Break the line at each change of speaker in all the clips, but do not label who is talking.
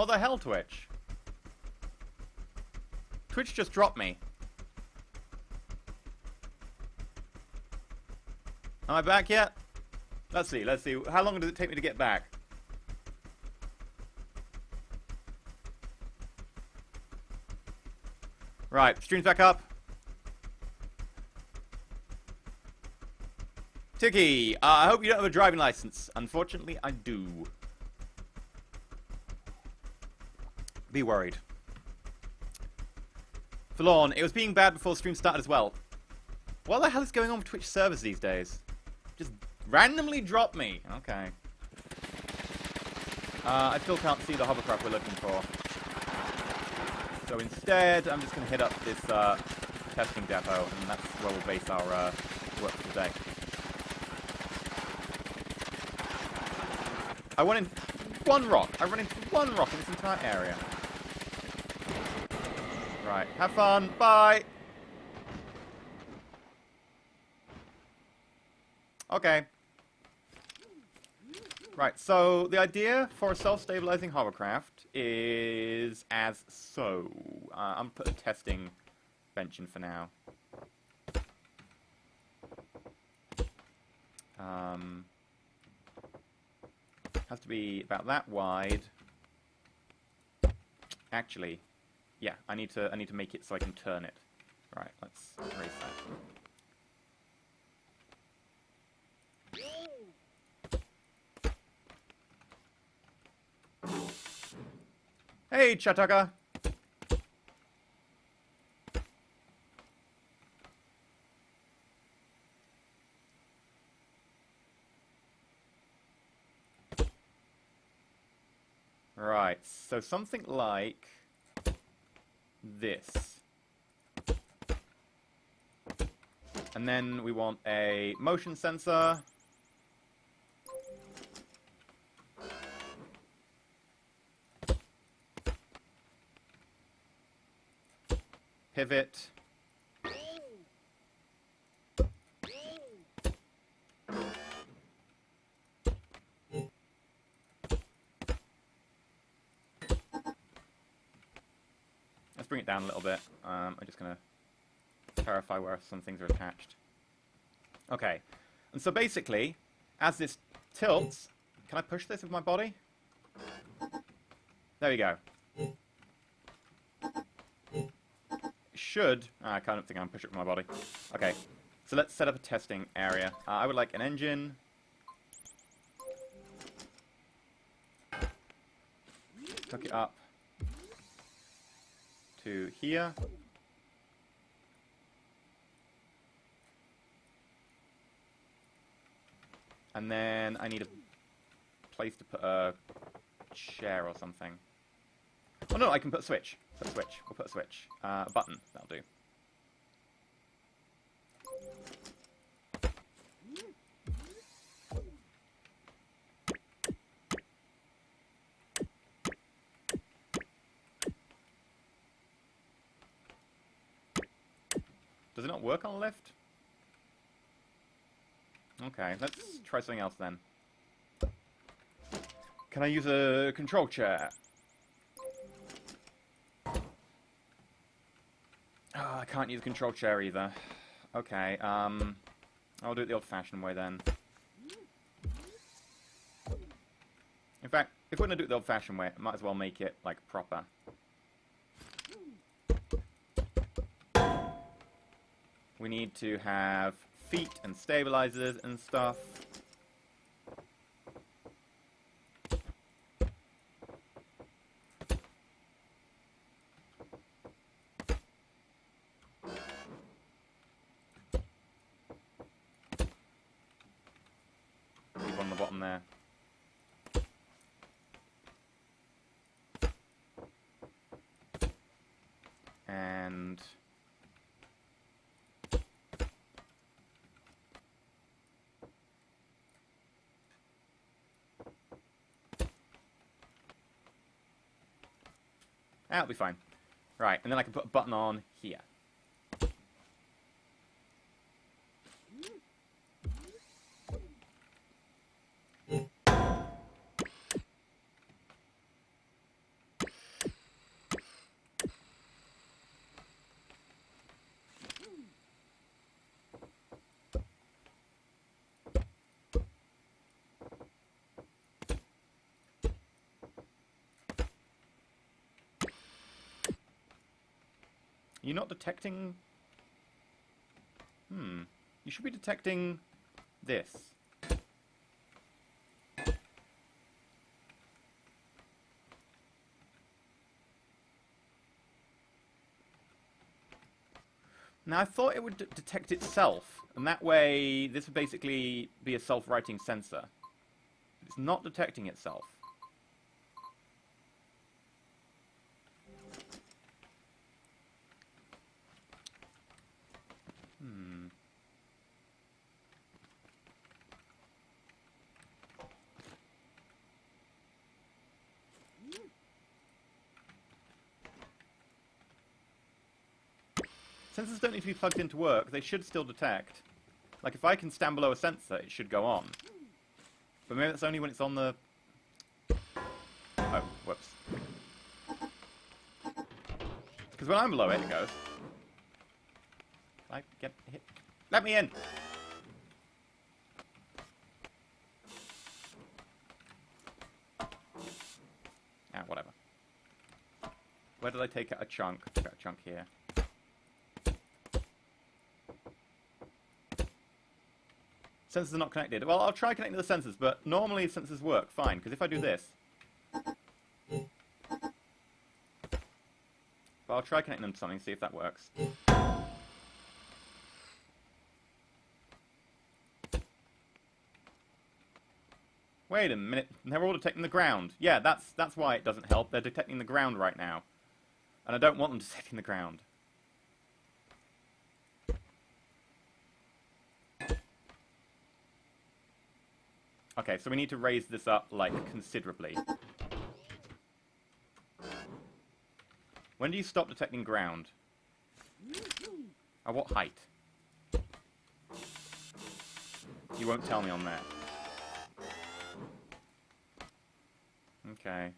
What the hell, Twitch? Twitch just dropped me. Am I back yet? Let's see, let's see. How long does it take me to get back? Right, stream's back up. Tiki, I hope you don't have a driving license. Unfortunately, I do. Be worried. Forlorn, it was being bad before the stream started as well. What the hell is going on with Twitch servers these days? Just randomly drop me. Okay. I still can't see the hovercraft we're looking for. So instead, I'm just going to hit up this testing depot, and that's where we'll base our work for today. I went in one rock. I ran into one rock in this entire area. Right, have fun. Bye. Okay. Right, so the idea for a self-stabilizing hovercraft is as so. I'm going to put a testing bench in for now. Has to be about that wide. Actually, yeah, I need to make it so I can turn it. Right, let's erase that. Hey, Chataka. Right, so something like this. And then we want a motion sensor. Pivot. Let's bring it down a little bit. I'm just going to clarify where some things are attached. Okay. And so basically, as this tilts... Can I push this with my body? There we go. Should... I can't think I can push it with my body. Okay. So let's set up a testing area. I would like an engine. Hook it up to here. And then I need a place to put a chair or something. Oh no, I can put a switch. Put a switch. We'll put a switch. A button. That'll do. Does it not work on lift? Okay, let's try something else then. Can I use a control chair? Oh, I can't use a control chair either. Okay, I'll do it the old-fashioned way then. In fact, if we're going to do it the old-fashioned way, I might as well make it, like, proper. We need to have feet and stabilizers and stuff. Leave one on the bottom there. And... that'll be fine. Right, and then I can put a button on here. You're not detecting... You should be detecting this. Now, I thought it would detect itself, and that way this would basically be a self-writing sensor. It's not detecting itself. Sensors don't need to be plugged into work. They should still detect. Like, if I can stand below a sensor, it should go on. But maybe that's only when it's on the... Oh, whoops. Because when I'm below it, it goes. Can I get hit? Let me in! Ah, whatever. Where did I take out a chunk? I took out a chunk here. Sensors are not connected. Well, I'll try connecting to the sensors, but normally sensors work fine, because if I do this... But I'll try connecting them to something, see if that works. Wait a minute, they're all detecting the ground. Yeah, that's why it doesn't help. They're detecting the ground right now. And I don't want them detecting the ground. Okay, so we need to raise this up, like, considerably. When do you stop detecting ground? At what height? You won't tell me on that. Okay.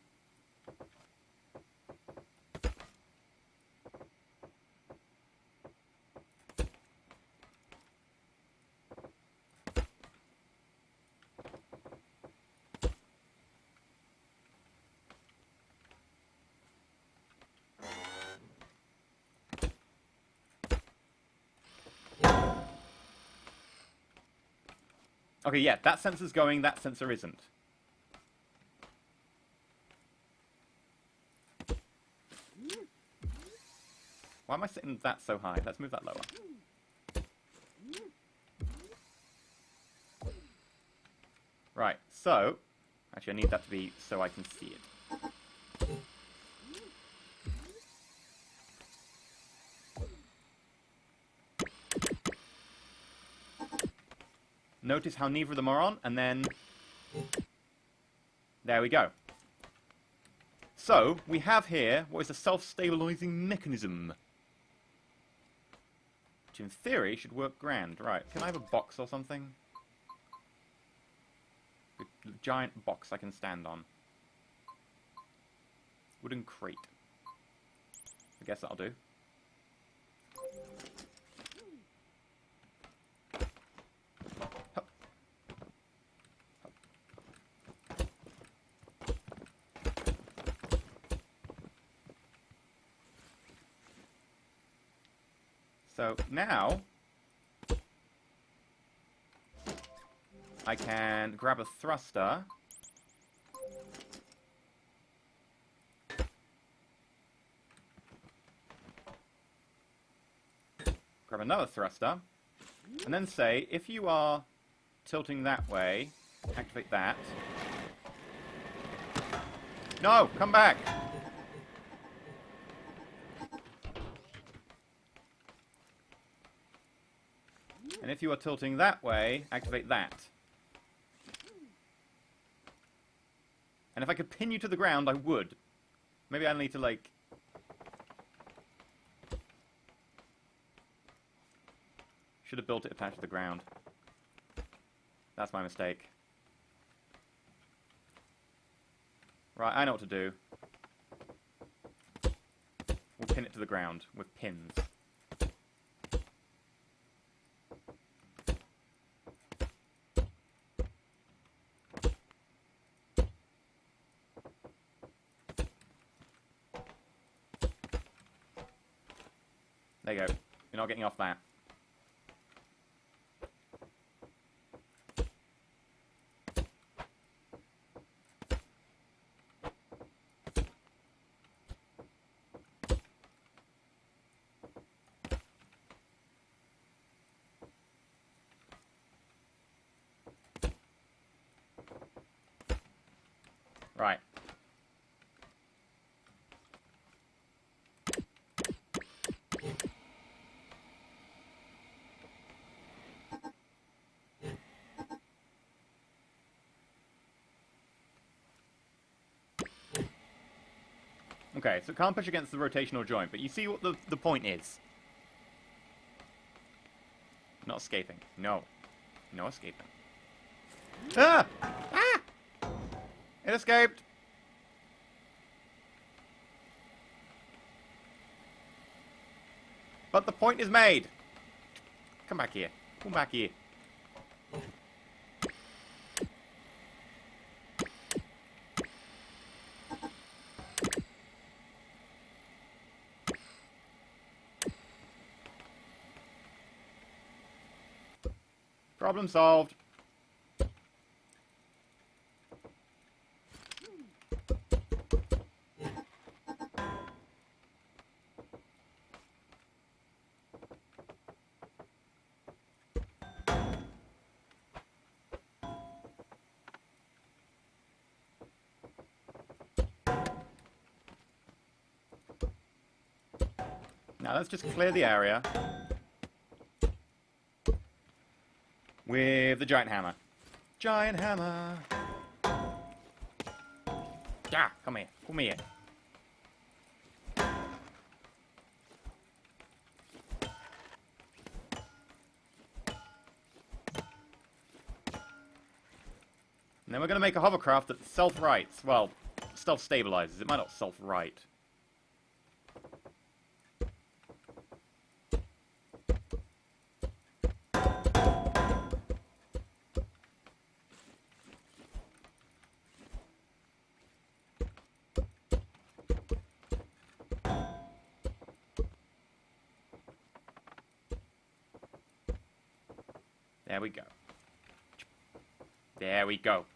Okay, yeah, that sensor's going, that sensor isn't. Why am I sitting that so high? Let's move that lower. Right, so... Actually, I need that to be so I can see it. Notice how neither of them are on, and then... There we go. So, we have here what is a self-stabilizing mechanism. Which in theory should work grand. Right, can I have a box or something? A giant box I can stand on. Wooden crate. I guess that'll do. So now I can grab a thruster grab another thruster and then say if you are tilting that way, activate that. No, come back. And if you are tilting that way, activate that. And if I could pin you to the ground, I would. Maybe I need to, like... Should have built it attached to the ground. That's my mistake. Right, I know what to do. We'll pin it to the ground with pins. There you go. You're not getting off that. Right. Okay, so it can't push against the rotational joint, but you see what the point is. Not escaping. No. No escaping. Ah! Ah! It escaped! But the point is made! Come back here. Come back here. Problem solved. Now let's just clear the area with the giant hammer. Giant hammer. Yeah, come here. Come here. And then we're going to make a hovercraft that self-rights. Well, self-stabilizes. It might not self-right. There we go. There we go.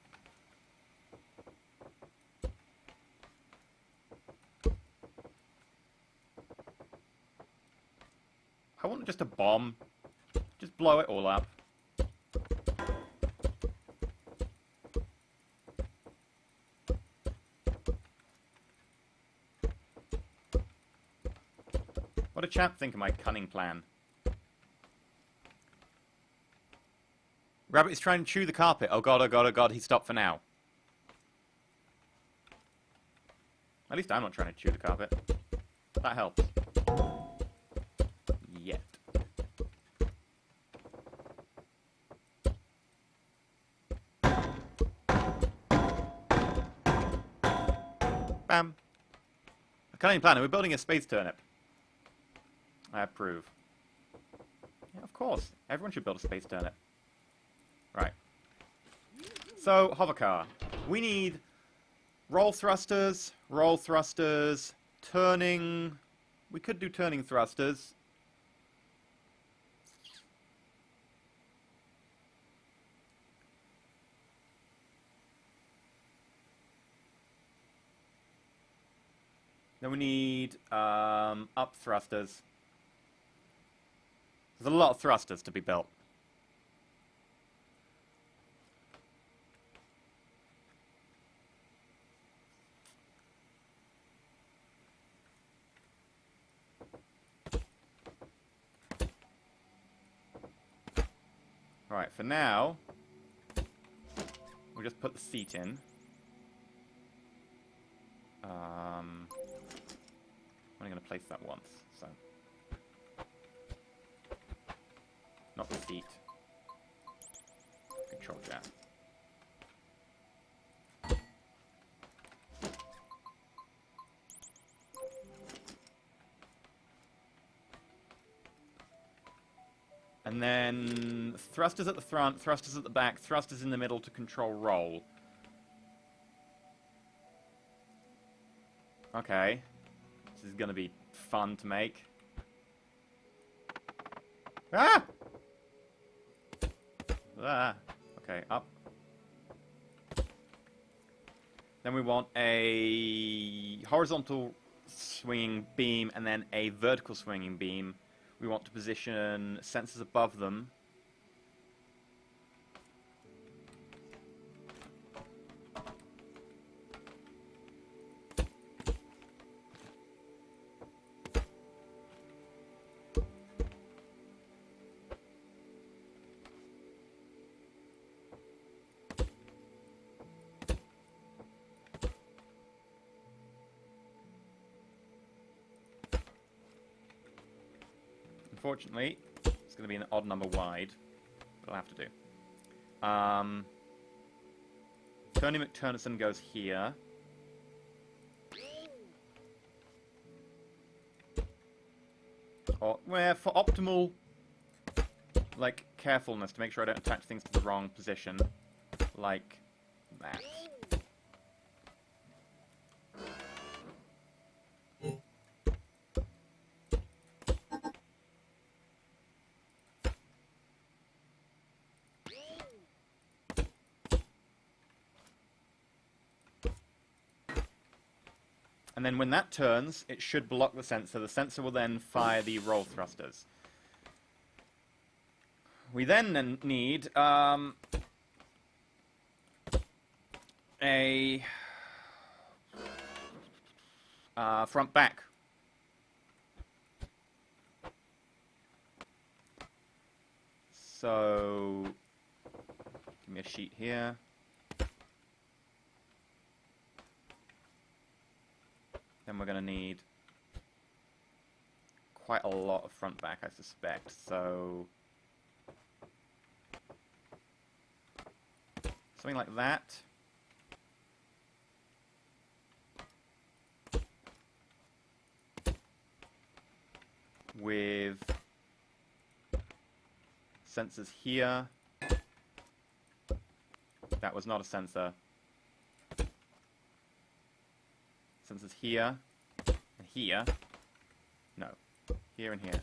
I want just a bomb. Just blow it all up. What a chap think of my cunning plan. Rabbit is trying to chew the carpet. Oh god, oh god, oh god, he stopped for now. At least I'm not trying to chew the carpet. That helps. Yet. Bam. A cunning plan. We're building a space turnip. I approve. Yeah, of course. Everyone should build a space turnip. Right. So, hovercar. We need roll thrusters, turning... We could do turning thrusters. Then we need up thrusters. There's a lot of thrusters to be built. Right, for now, we'll just put the seat in. I'm only going to place that once, so. Not the seat. Control jam. And then thrusters at the front, thrusters at the back, thrusters in the middle to control roll. Okay. This is going to be fun to make. Ah! Ah! Okay, up. Then we want a horizontal swinging beam and then a vertical swinging beam. We want to position sensors above them. Unfortunately, it's going to be an odd number wide, but I'll have to do. Tony McTurnison goes here. Or, well, for optimal, like, carefulness, to make sure I don't attach things to the wrong position, like that. And then when that turns, it should block the sensor. The sensor will then fire the roll thrusters. We then need a front back. So, give me a sheet here. Then we're going to need quite a lot of front back, I suspect. So, something like that. With sensors here. That was not a sensor. Sensors here and here. No, here and here.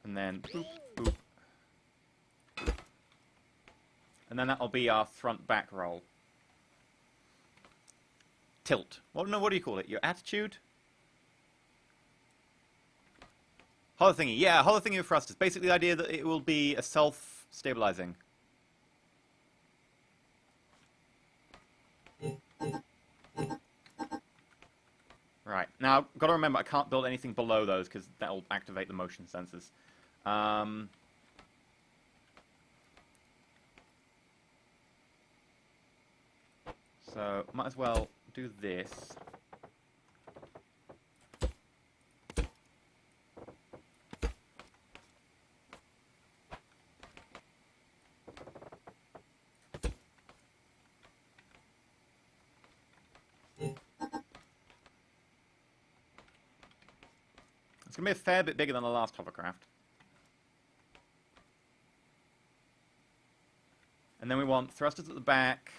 And then boop, boop, boop. And then that'll be our front back roll. Tilt. Well, no, what do you call it? Your attitude? Hollow thingy. Yeah, hollow thingy with thrusters. Basically the idea that it will be a self-stabilizing. Right. Now, got to remember, I can't build anything below those because that'll activate the motion sensors. So, might as well do this. It's going to be a fair bit bigger than the last hovercraft. And then we want thrusters at the back,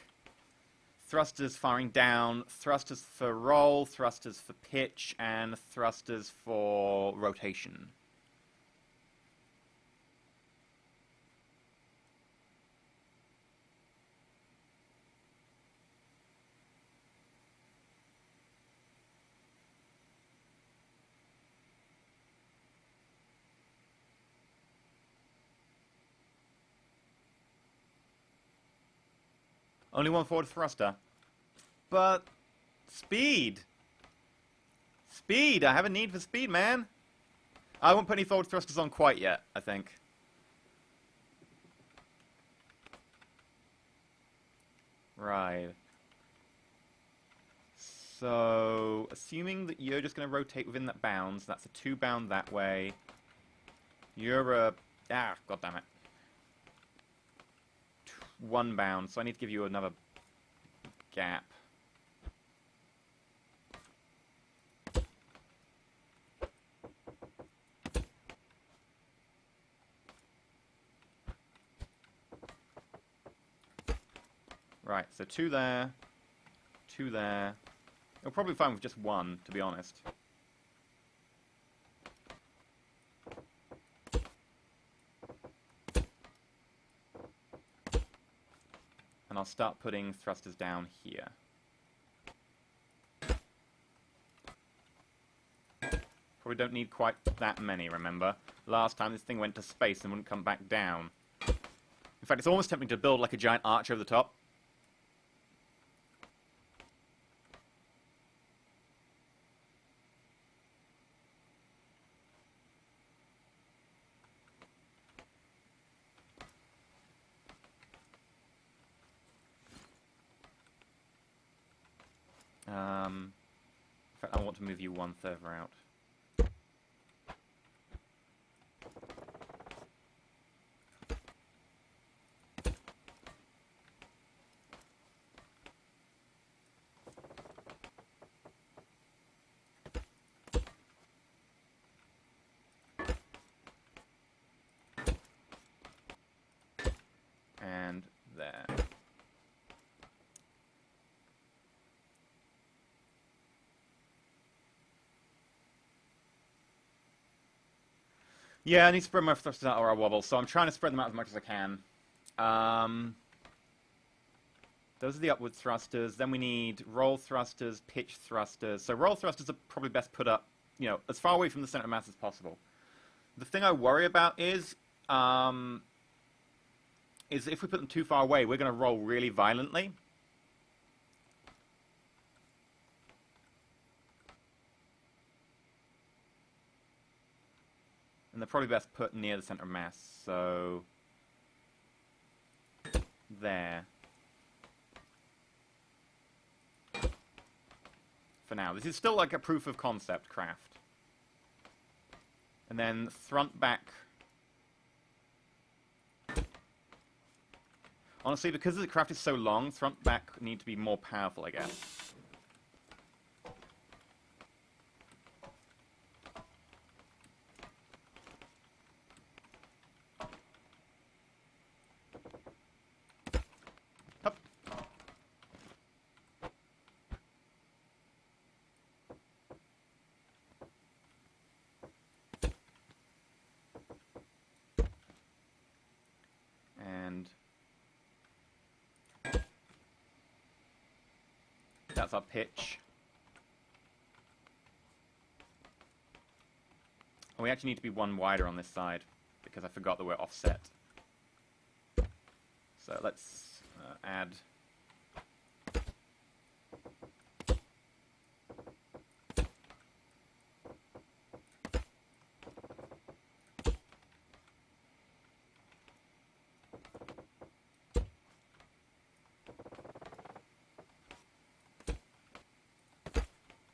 thrusters firing down, thrusters for roll, thrusters for pitch, and thrusters for rotation. Only one forward thruster. But speed. Speed. I have a need for speed, man. I won't put any forward thrusters on quite yet, I think. Right. So, assuming that you're just going to rotate within that bounds, that's a 2 bound that way. You're a... Ah, goddammit. 1 bound, so I need to give you another gap. Right, so 2 there, 2 there, It'll probably be fine with just one, to be honest. And I'll start putting thrusters down here. Probably don't need quite that many, remember? Last time this thing went to space and wouldn't come back down. In fact, it's almost tempting to build like a giant arch over the top. In fact, I want to move you one further out. And there. Yeah, I need to spread my thrusters out or I wobble, so I'm trying to spread them out as much as I can. Those are the upward thrusters. Then we need roll thrusters, pitch thrusters. So roll thrusters are probably best put up, you know, as far away from the center of mass as possible. The thing I worry about is if we put them too far away, we're going to roll really violently. And they're probably best put near the center of mass, so there. For now. This is still like a proof of concept craft. And then front back. Honestly, because the craft is so long, front back need to be more powerful, I guess. Up. And that's our pitch. And we actually need to be one wider on this side because I forgot that we're offset. So let's add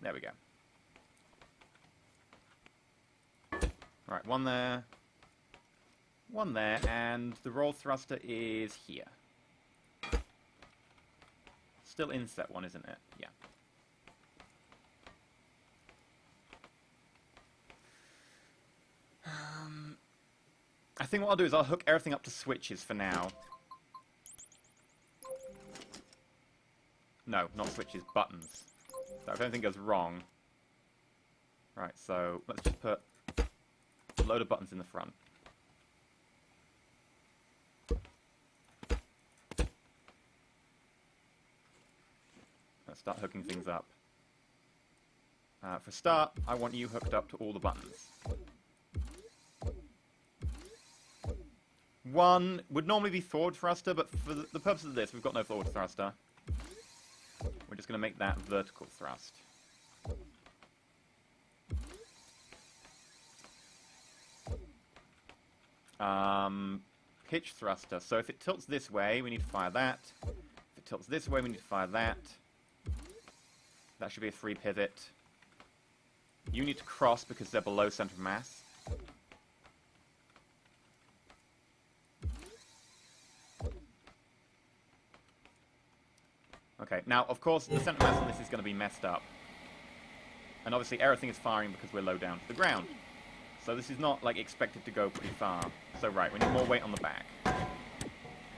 there we go. Right, one there, and the roll thruster is here. Still inset one, isn't it? Yeah. I think what I'll do is I'll hook everything up to switches for now. No, not switches, buttons. So if anything goes wrong... Right, so let's just put a load of buttons in the front. Let's start hooking things up. For start, I want you hooked up to all the buttons. One would normally be forward thruster, but for the purpose of this, we've got no forward thruster. We're just going to make that vertical thrust. Pitch thruster. So if it tilts this way, we need to fire that. If it tilts this way, we need to fire that. That should be a 3 pivot. You need to cross because they're below center of mass. Okay, now, of course, the center mass on this is going to be messed up. And obviously, everything is firing because we're low down to the ground. So this is not, like, expected to go pretty far. So, right, we need more weight on the back.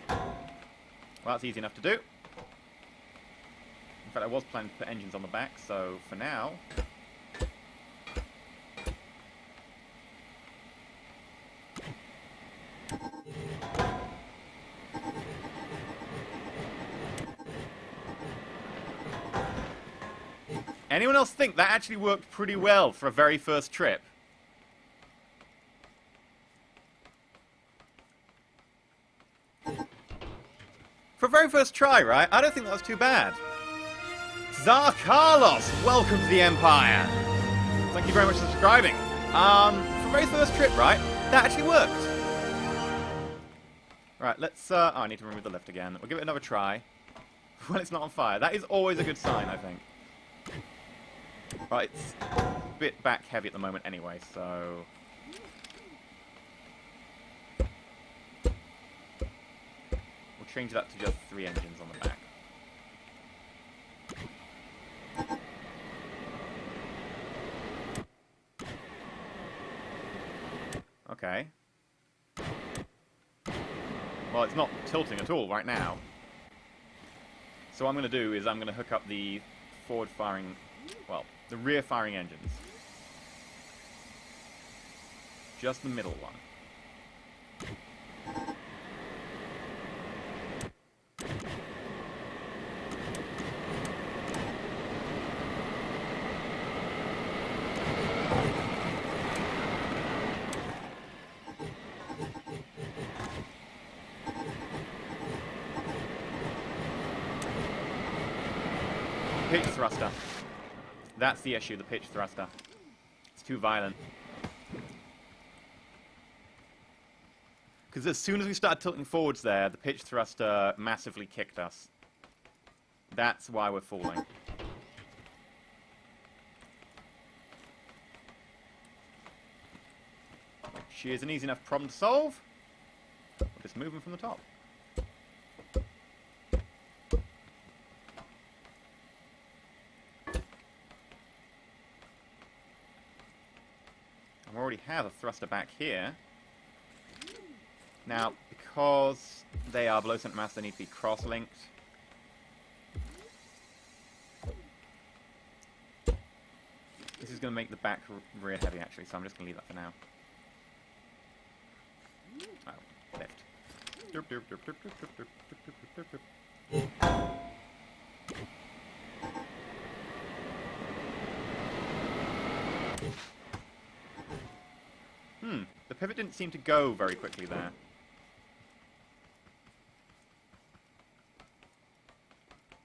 Well, that's easy enough to do. In fact, I was planning to put engines on the back, so for now... Anyone else think that actually worked pretty well for a very first trip? For a very first try, right? I don't think that was too bad. Tsar Carlos, welcome to the Empire. Thank you very much for subscribing. For a very first trip, right? That actually worked. Right, let's... oh, I need to remove the lift again. We'll give it another try. When it's not on fire. That is always a good sign, I think. Right, it's a bit back heavy at the moment anyway, so... We'll change that to just 3 engines on the back. Okay. Well, it's not tilting at all right now. So what I'm going to do is I'm going to hook up the forward-firing... well, the rear-firing engines. Just the middle one. Pitch thruster. That's the issue, the pitch thruster. It's too violent. Because as soon as we started tilting forwards there, the pitch thruster massively kicked us. That's why we're falling. Which is an easy enough problem to solve. We'll just move them from the top. I already have a thruster back here. Now, because they are below center mass, they need to be cross-linked. This is going to make the back rear heavy, actually, so I'm just going to leave that for now. Oh, lift. Derp, derp, derp, derp, derp, derp, derp, derp, derp. The pivot didn't seem to go very quickly there.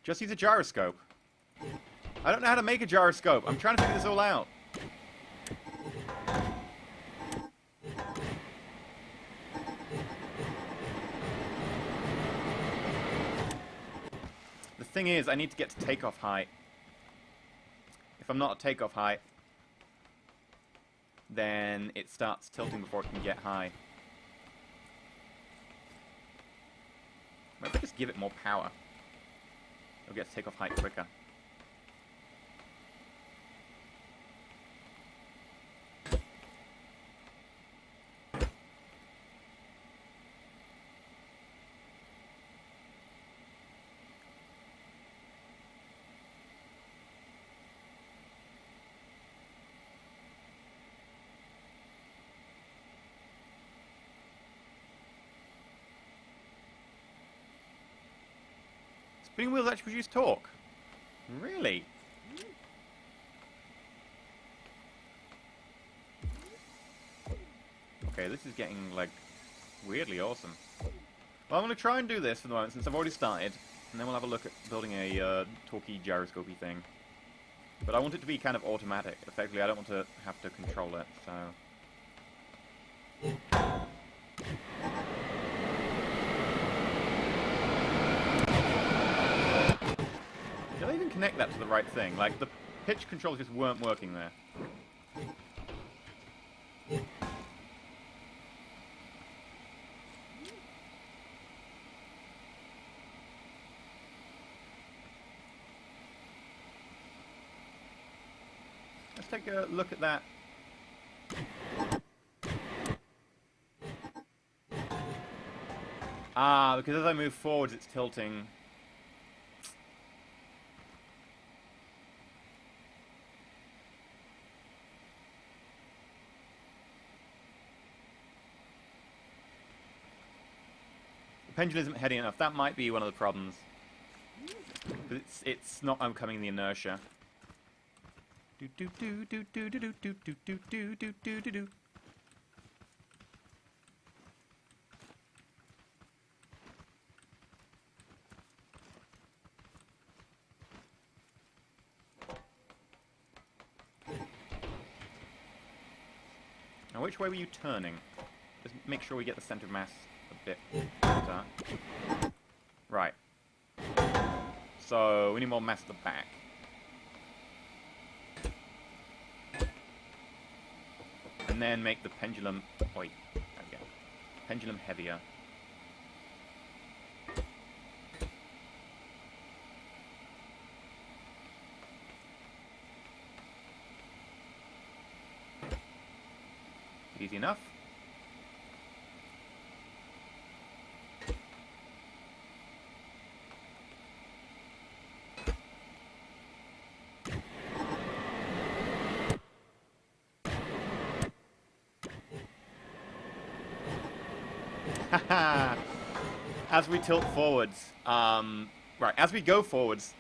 Just use a gyroscope. I don't know how to make a gyroscope. I'm trying to figure this all out. The thing is, I need to get to takeoff height. If I'm not at takeoff height, then it starts tilting before it can get high. Maybe just give it more power. It'll get to take off height quicker. Spinning wheels actually produce torque? Really? Okay, this is getting, like, weirdly awesome. Well, I'm going to try and do this for the moment, since I've already started, and then we'll have a look at building a torquey gyroscopy thing. But I want it to be kind of automatic. Effectively, I don't want to have to control it, so... Did I even connect that to the right thing? Like, the pitch controls just weren't working there. Let's take a look at that. Ah, because as I move forwards, it's tilting. Pendulum isn't heady enough. That might be one of the problems. But it's not overcoming the inertia. Do do do do do do do do do do do do do do. Now, which way were you turning? Just make sure we get the center of mass a bit better. Right. So, we need more mass at the back. And then make the pendulum... Oi. There we go. Pendulum heavier. Easy enough. As we tilt forwards, right, as we go forwards,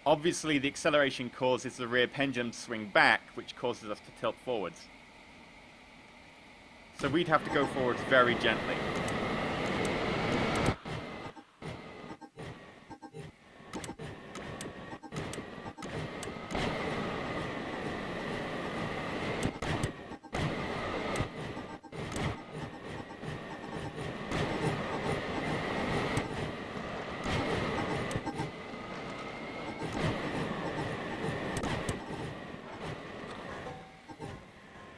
obviously the acceleration causes the rear pendulum to swing back, which causes us to tilt forwards. So we'd have to go forwards very gently.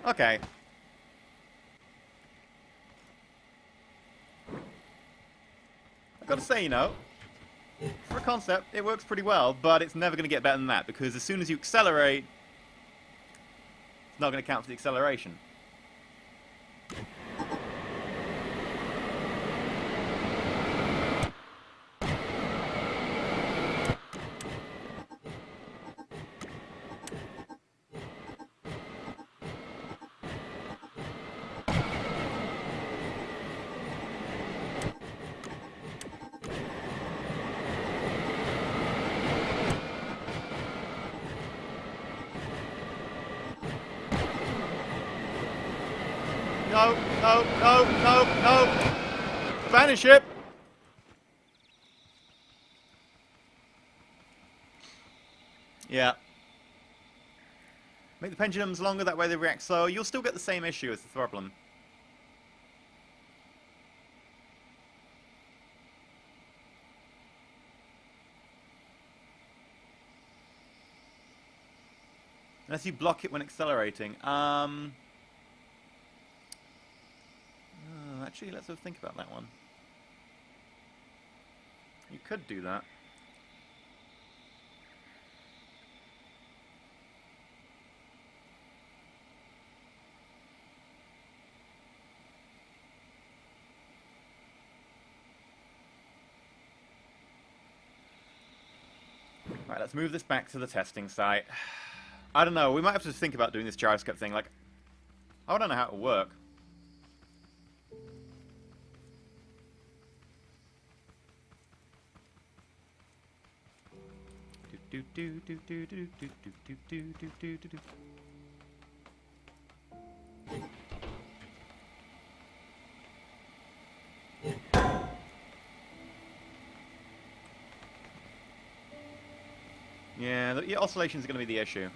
Okay. I've got to say, you know, for a concept, it works pretty well, but it's never going to get better than that, because as soon as you accelerate, it's not going to count for the acceleration. No, no, no, no, no! Spanish ship! Yeah. Make the pendulums longer, that way they react slow. You'll still get the same issue as the problem. Unless you block it when accelerating. Actually, let's have a think about that one. You could do that. Right, let's move this back to the testing site. I don't know, we might have to think about doing this gyroscope thing. Like, I don't know how it will work. Do do do do do do do do do do do do. Yeah, the oscillations are going to be the issue.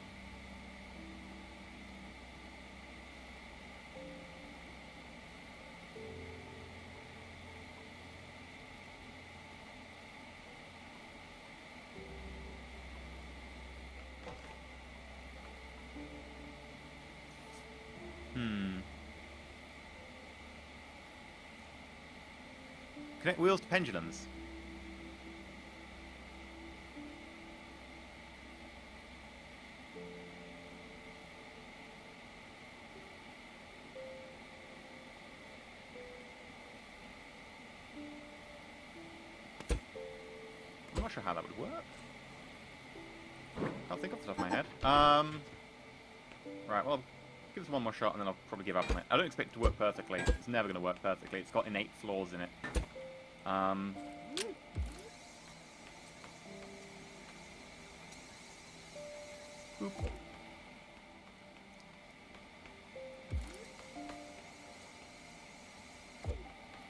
Connect wheels to pendulums. I'm not sure how that would work. Can't think off the top of my head. Right, well, give us one more shot and then I'll probably give up on it. I don't expect it to work perfectly. It's never going to work perfectly. It's got innate flaws in it. Um, boop.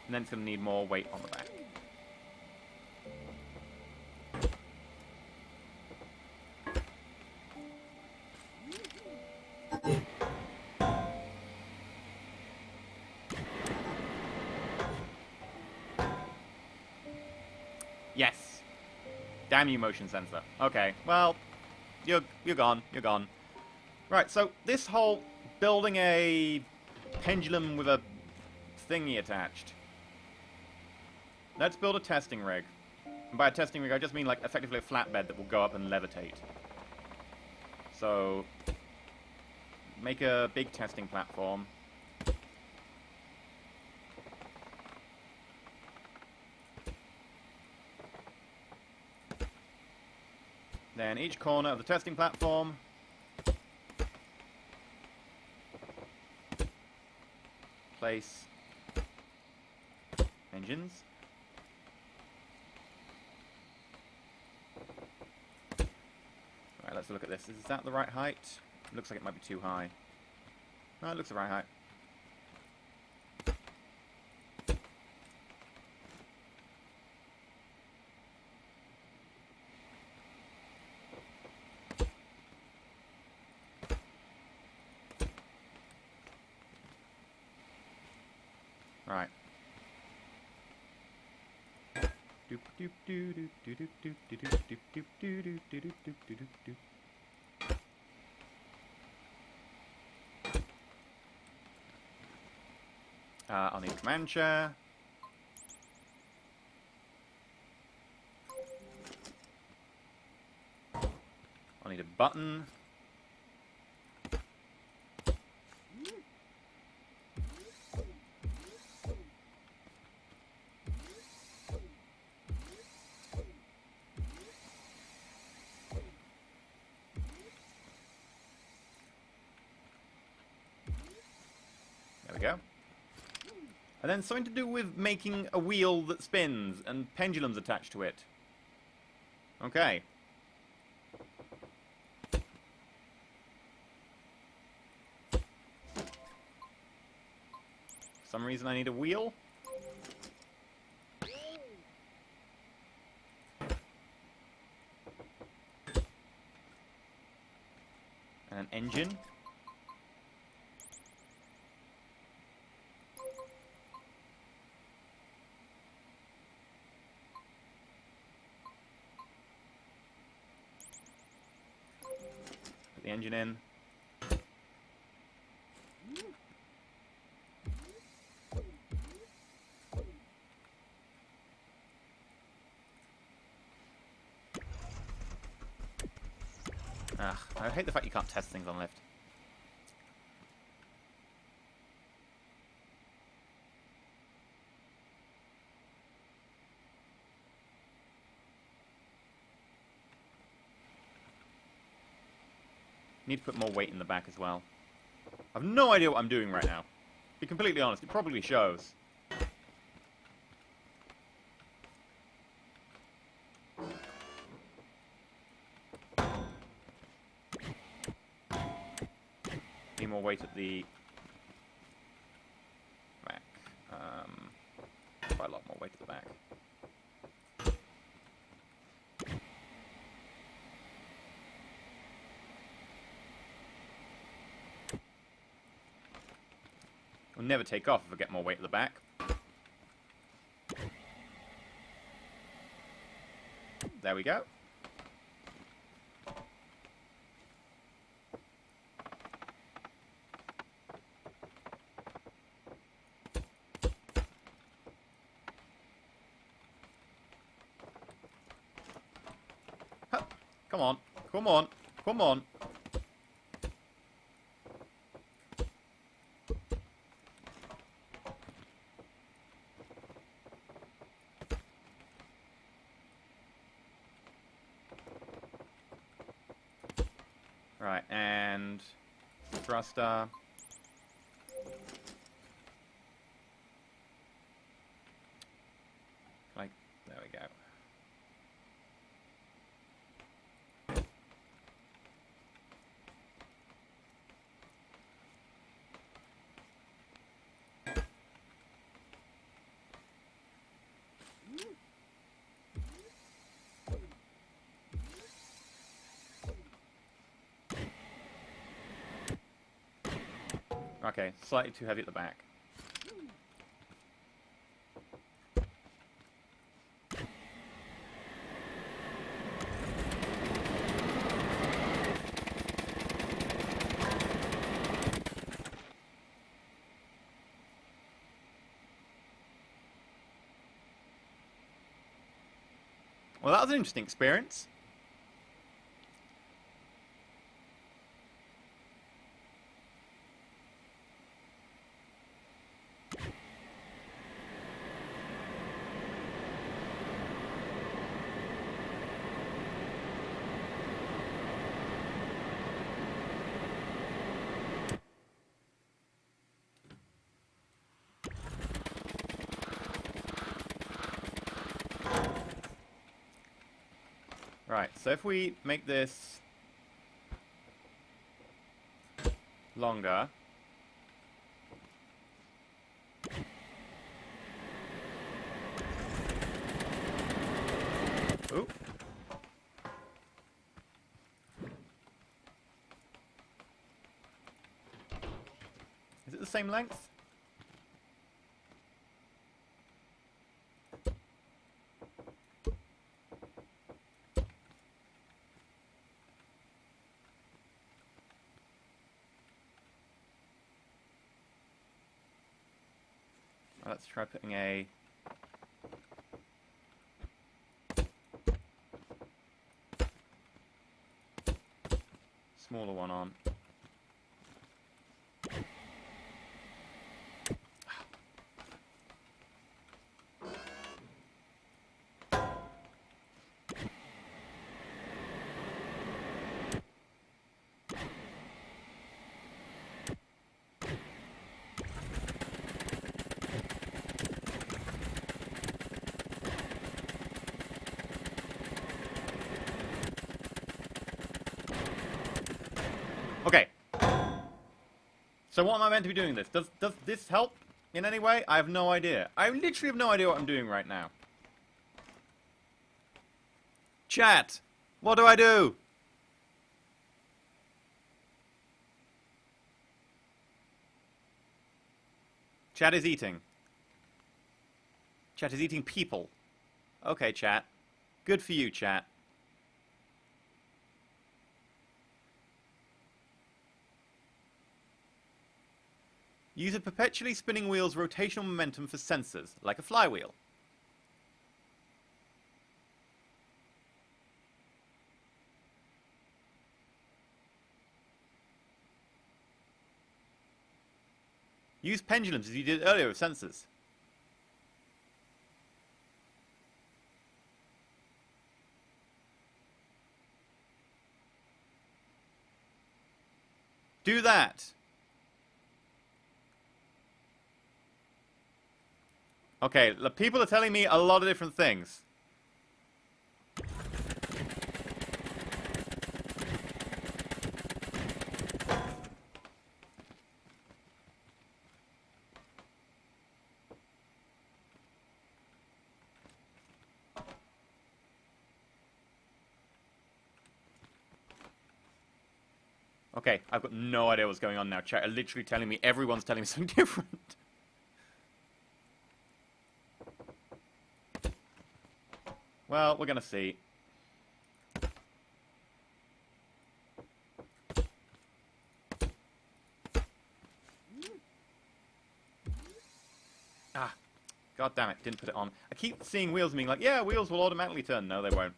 And then it's going to need more weight on the back. Yes. Damn you, motion sensor. Okay, well, you're gone. You're gone. Right, so this whole building a pendulum with a thingy attached. Let's build a testing rig. And by a testing rig, I just mean like effectively a flatbed that will go up and levitate. So, make a big testing platform. Then each corner of the testing platform place engines. Alright, let's look at this. Is that the right height? It looks like it might be too high. No, it looks the right height. Right. Doop doop doo doop doo doop doop doo doop doop doop doo doop doo doop doop doo doop doop. I'll need a command chair. I'll need a button. There we go. And then something to do with making a wheel that spins and pendulums attached to it. Okay. For some reason I need a wheel. And an engine. Put the engine in. Ugh, I hate the fact you can't test things on lift. Need to put more weight in the back as well. I've no idea what I'm doing right now. To be completely honest, it probably shows. Need more weight at the back. Quite a lot more weight at the back. Will never take off if I get more weight at the back. There we go. Huh. Come on, come on, come on. Right, and thruster. There we go. Okay, slightly too heavy at the back. Well, that was an interesting experience. Right, so if we make this longer. Ooh. Is it the same length? Let's try putting a smaller one on. Okay. So what am I meant to be doing this? Does this help in any way? I have no idea. I literally have no idea what I'm doing right now. Chat! What do I do? Chat is eating. Chat is eating people. Okay, chat. Good for you, chat. Use a perpetually spinning wheel's rotational momentum for sensors, like a flywheel. Use pendulums as you did earlier with sensors. Do that. Okay, the people are telling me a lot of different things. Okay, I've got no idea what's going on now. Chat are literally telling me, everyone's telling me something different. Well, we're gonna see. Ah, god damn it, didn't put it on. I keep seeing wheels being like, yeah, wheels will automatically turn. No, they won't.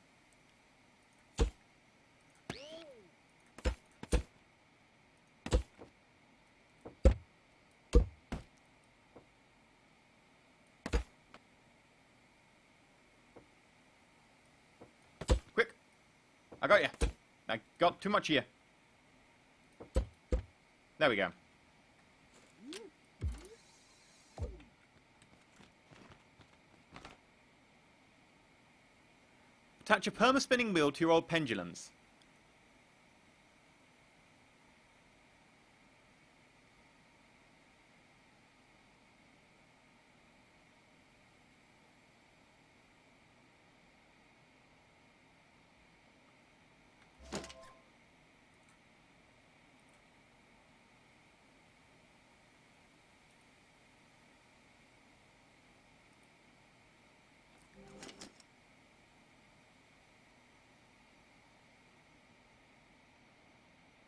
Quick! I got you. I got too much of you. There we go. Attach a perma-spinning wheel to your old pendulums.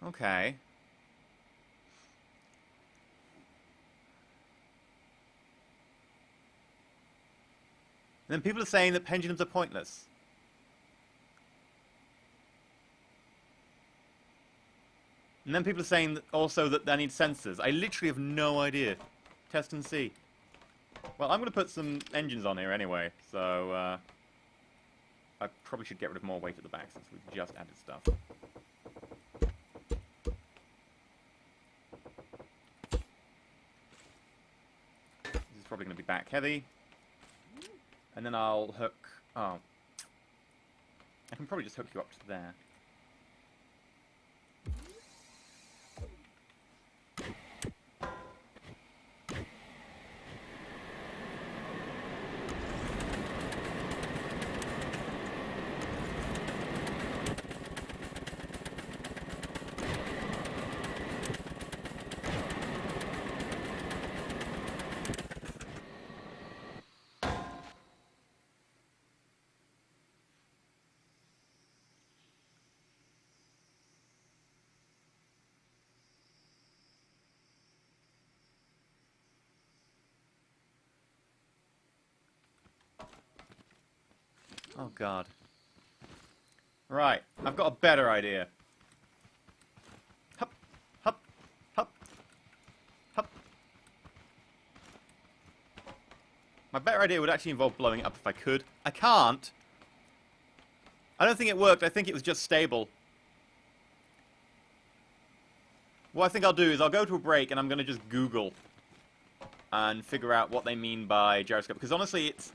Okay. And then people are saying that pendulums are pointless. And then people are saying that also that they need sensors. I literally have no idea. Test and see. Well, I'm going to put some engines on here anyway, so I probably should get rid of more weight at the back since we've just added stuff. This is probably going to be back heavy. And then I'll hook... Oh. I can probably just hook you up to there. Oh, God. Right, I've got a better idea. Hup, hup, hup, hup. My better idea would actually involve blowing it up if I could. I can't. I don't think it worked. I think it was just stable. What I think I'll do is I'll go to a break and I'm going to just Google and figure out what they mean by gyroscope. Because honestly, it's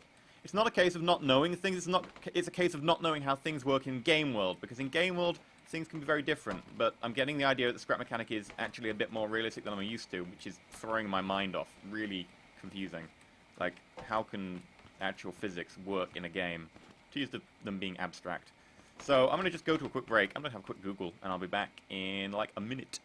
not a case of not knowing things. It's a case of not knowing how things work in game world. Because in game world, things can be very different. But I'm getting the idea that the scrap mechanic is actually a bit more realistic than I'm used to, which is throwing my mind off. Really confusing. Like, how can actual physics work in a game? To use them being abstract. So I'm going to just go to a quick break. I'm going to have a quick Google, and I'll be back in like a minute.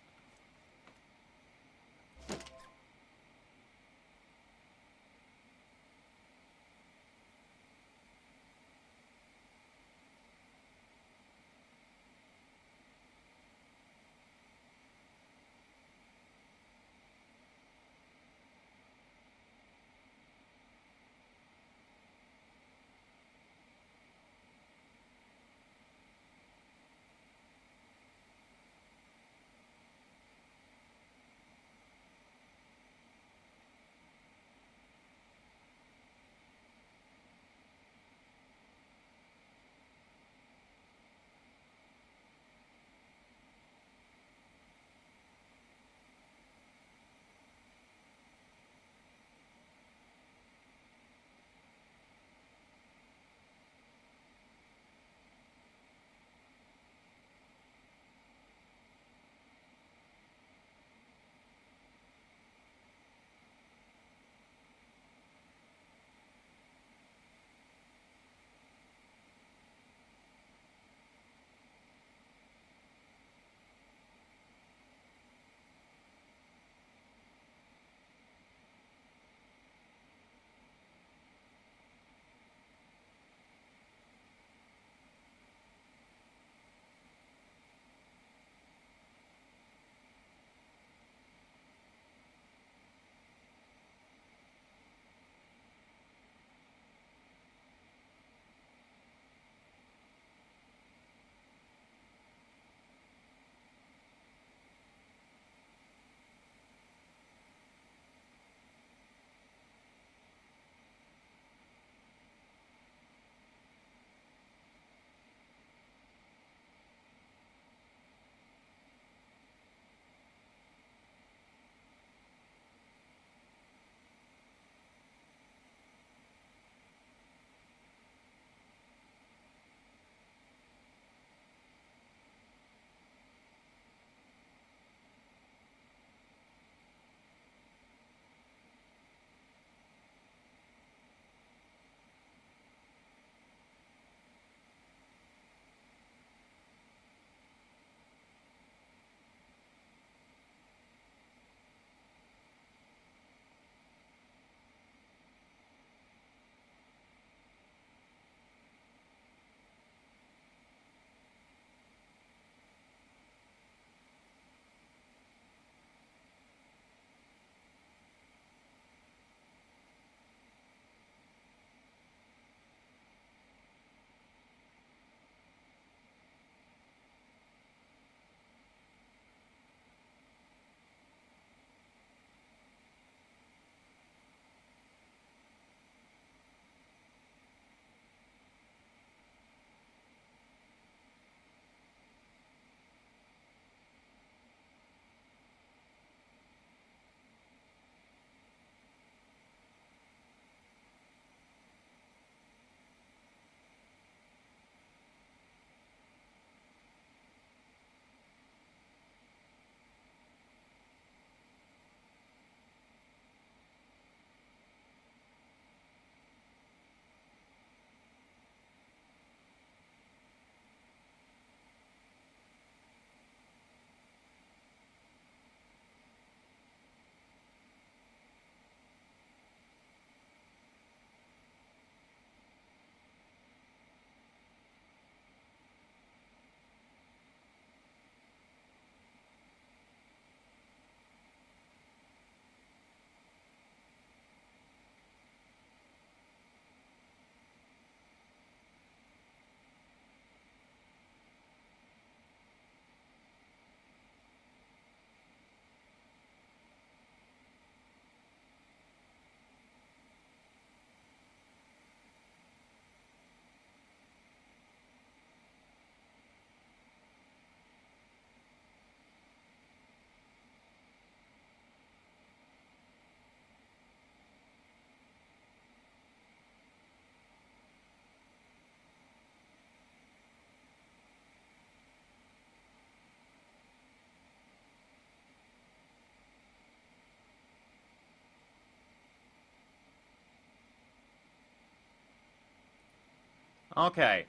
Okay.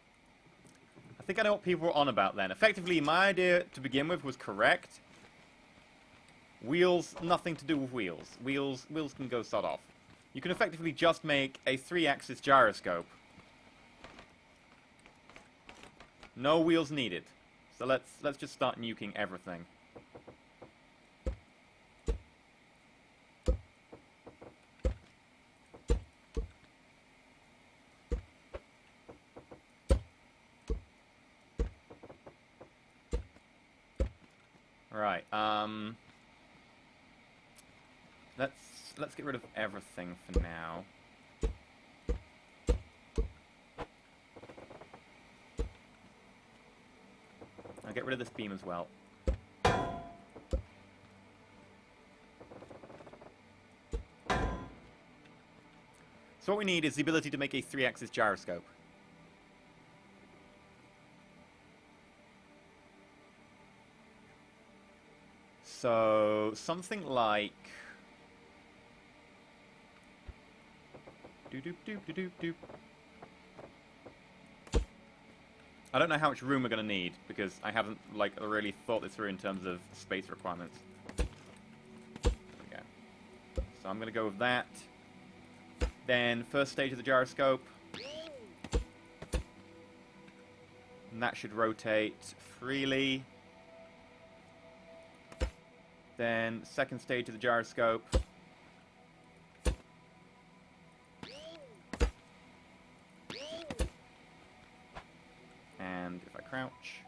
I think I know what people were on about then. Effectively, my idea to begin with was correct. Wheels, nothing to do with wheels. Wheels can go sod off. You can effectively just make a 3-axis gyroscope. No wheels needed. So let's just start nuking everything. Right. Let's get rid of everything for now. I'll get rid of this beam as well. So what we need is the ability to make a 3-axis gyroscope. So something like doop doop doop doop doop. I don't know how much room we're going to need because I haven't really thought this through in terms of space requirements. There we go. So I'm going to go with that. Then first stage of the gyroscope. And that should rotate freely. Then second stage of the gyroscope. And if I crouch.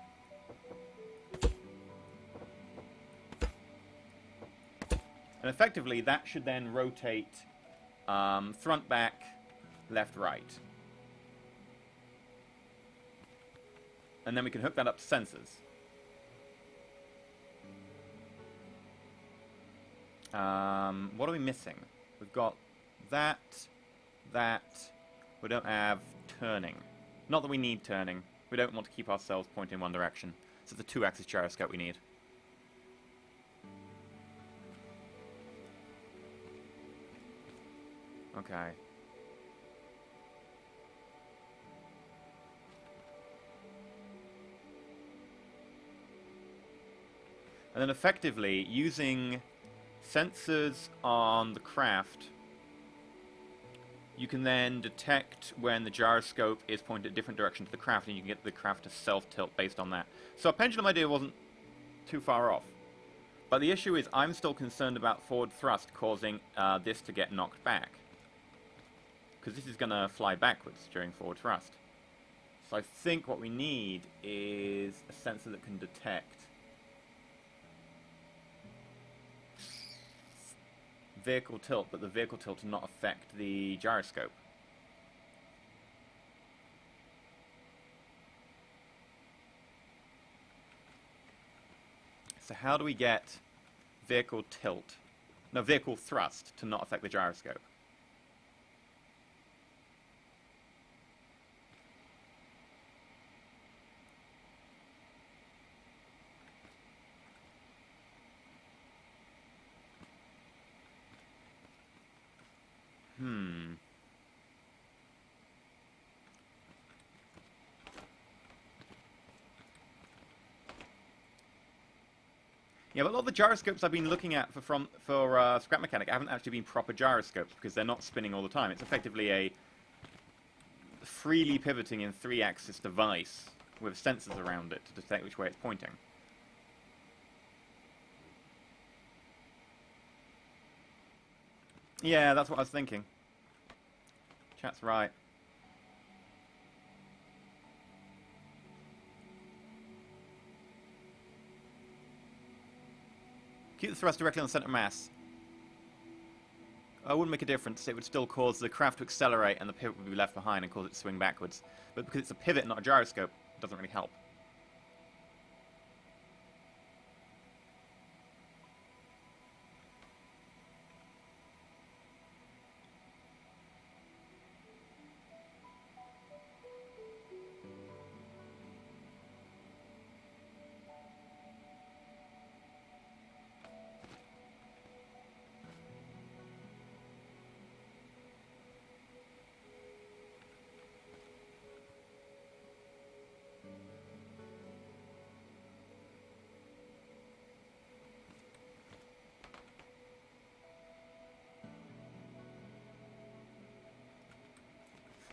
And effectively that should then rotate front, back, left, right. And then we can hook that up to sensors. What are we missing? We've got that. We don't have turning. Not that we need turning. We don't want to keep ourselves pointing in one direction. So it's a 2-axis gyroscope we need. Okay. And then effectively, using sensors on the craft, you can then detect when the gyroscope is pointed a different direction to the craft, and you can get the craft to self-tilt based on that. So a pendulum idea wasn't too far off. But the issue is I'm still concerned about forward thrust causing this to get knocked back. Because this is going to fly backwards during forward thrust. So I think what we need is a sensor that can detect vehicle tilt, but the vehicle tilt to not affect the gyroscope. So how do we get vehicle thrust to not affect the gyroscope? Yeah, but a lot of the gyroscopes I've been looking at for scrap mechanic haven't actually been proper gyroscopes because they're not spinning all the time. It's effectively a freely pivoting in 3-axis device with sensors around it to detect which way it's pointing. Yeah, that's what I was thinking. Chat's right. Keep the thrust directly on the center of mass. It wouldn't make a difference. It would still cause the craft to accelerate and the pivot would be left behind and cause it to swing backwards. But because it's a pivot, not a gyroscope, it doesn't really help.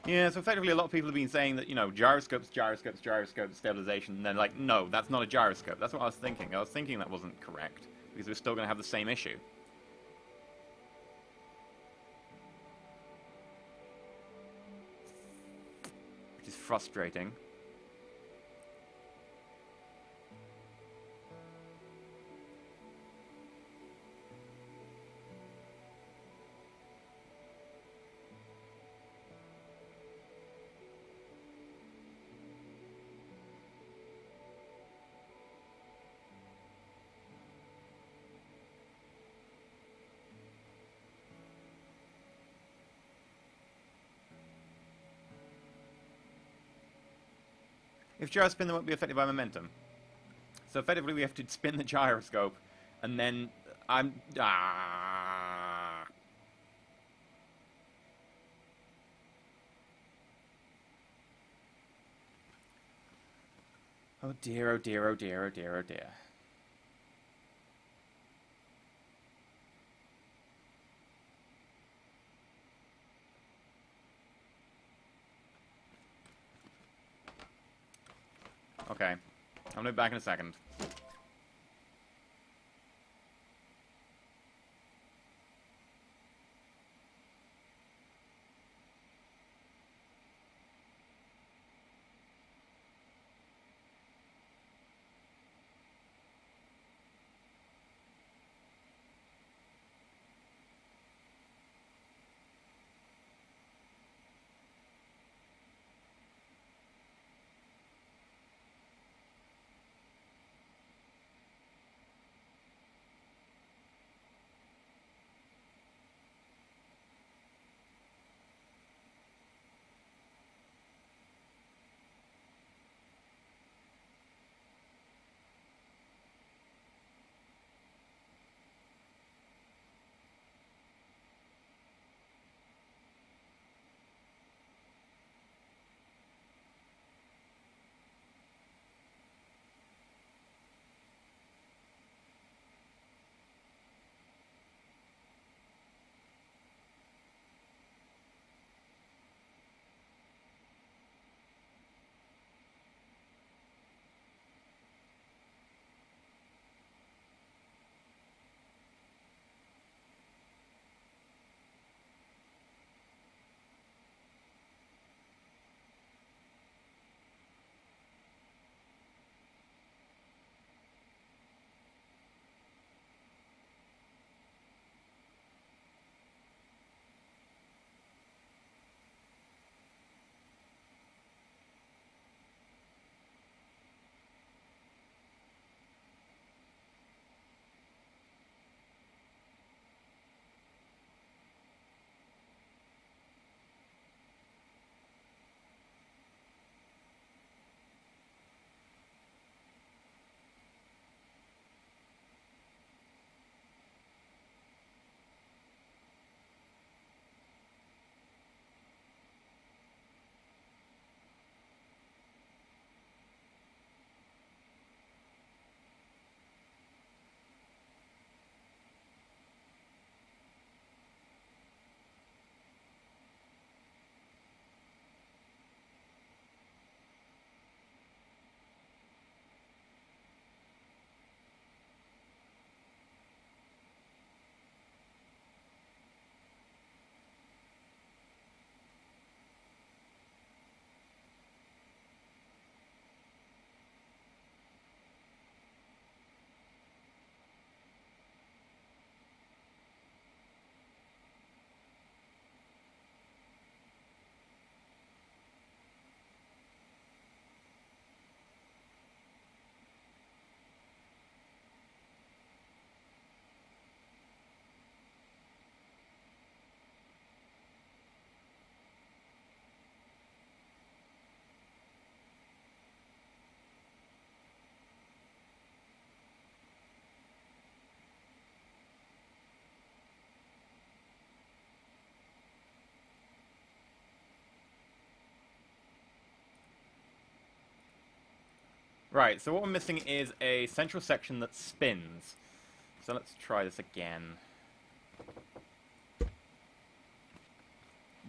Yeah, so effectively a lot of people have been saying that, you know, gyroscopes, gyroscopes, gyroscopes, stabilization, and then like, no, that's not a gyroscope. That's what I was thinking. I was thinking that wasn't correct, because we're still going to have the same issue. Which is frustrating. If gyros spin, they won't be affected by momentum. So effectively we have to spin the gyroscope, and then I'm... Ah. Oh dear, oh dear, oh dear, oh dear, oh dear. Okay. I'll be back in a second. Right, so what we're missing is a central section that spins. So let's try this again.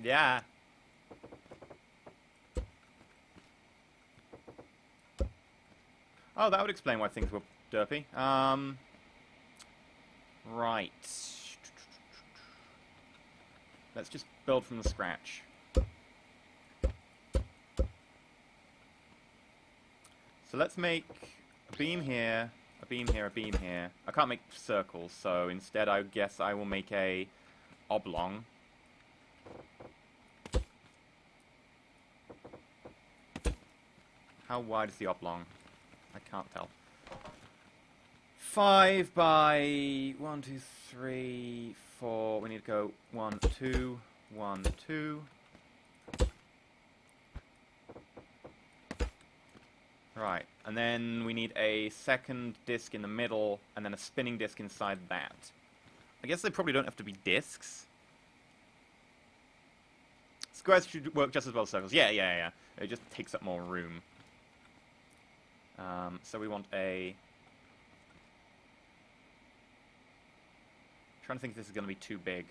Yeah. Oh, that would explain why things were derpy. Right. Let's just build from the scratch. So let's make a beam here, a beam here, a beam here. I can't make circles, so instead I guess I will make a oblong. How wide is the oblong? I can't tell. 5 by 1, 2, 3, 4. We need to go 1, 2, 1, 2. Right, and then we need a second disc in the middle, and then a spinning disc inside that. I guess they probably don't have to be discs. Squares should work just as well as circles. Yeah. It just takes up more room. So we want a... trying to think if this is going to be too big.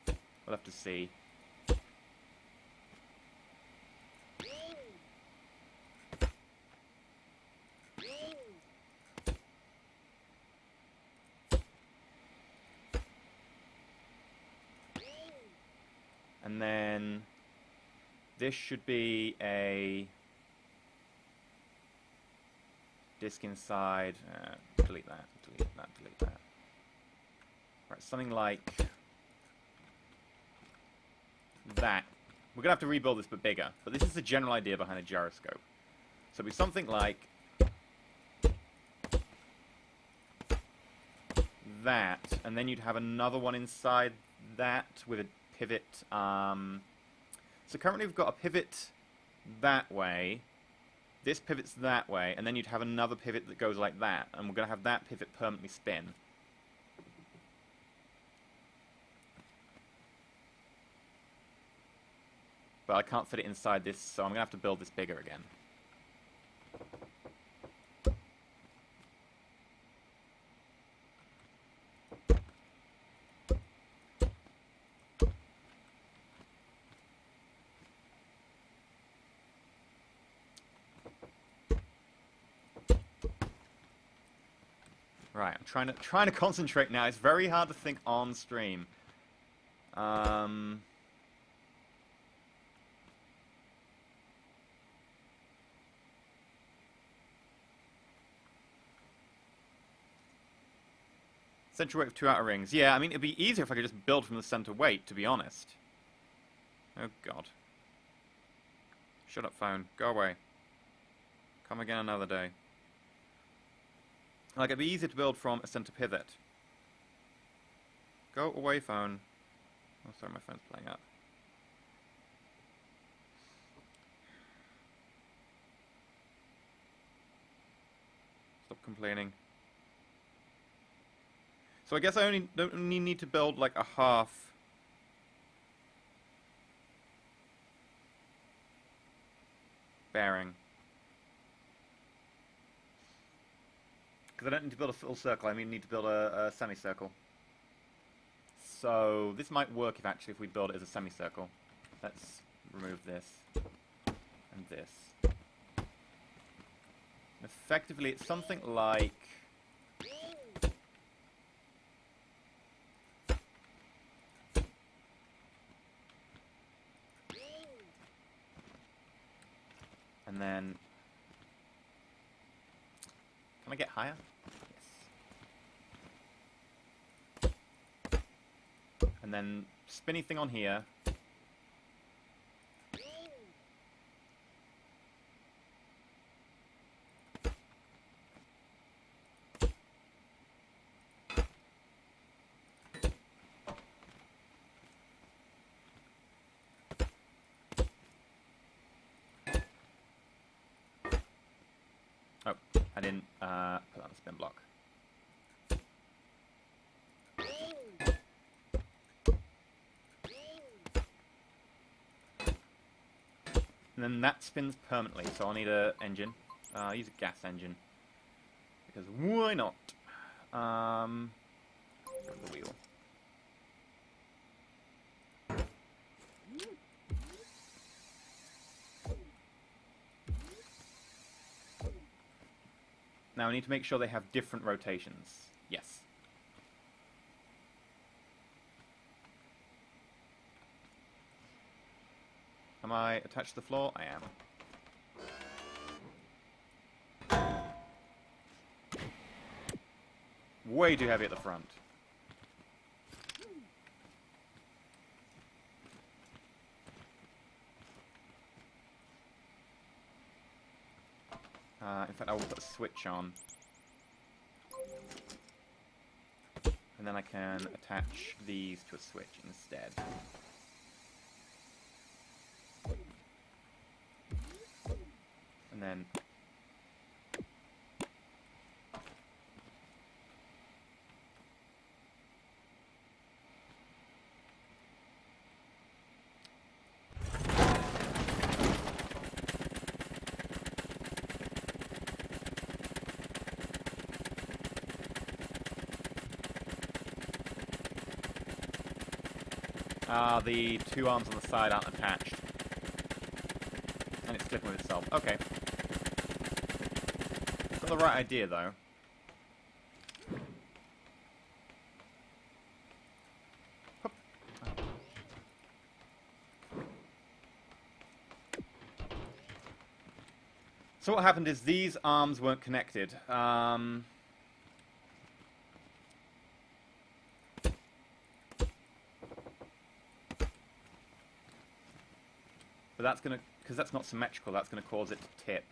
We'll have to see. And then this should be a disc inside. Delete that, delete that, delete that. Right, something like that. We're going to have to rebuild this but bigger. But this is the general idea behind a gyroscope. So it'll be something like that. And then you'd have another one inside that with a pivot. So currently we've got a pivot that way. This pivots that way. And then you'd have another pivot that goes like that. And we're going to have that pivot permanently spin. But I can't fit it inside this, so I'm going to have to build this bigger again. Right, I'm trying to concentrate now. It's very hard to think on stream. Center weight of 2 outer rings. Yeah, I mean, it'd be easier if I could just build from the center weight, to be honest. Oh, God. Shut up, phone. Go away. Come again another day. Like, it'd be easier to build from a center pivot. Go away, phone. Oh, sorry, my phone's playing up. Stop complaining. So I guess I only need to build like a half bearing. Because I don't need to build a full circle, I need to build a semicircle. So this might work if we build it as a semicircle. Let's remove this and this. Effectively, it's something like... And then... Can I get higher? Yes. And then spinny thing on here. Oh, I didn't put on the spin block. And then that spins permanently, so I'll need an engine. I'll use a gas engine. Because why not? Go to the wheel. Now I need to make sure they have different rotations. Yes. Am I attached to the floor? I am. Way too heavy at the front. In fact, I will put a switch on. And then I can attach these to a switch instead. And then... the two arms on the side aren't attached. And it's clicking with itself. Okay. Got the right idea, though. Hup. So what happened is these arms weren't connected. But that's going to, because that's not symmetrical, that's going to cause it to tip.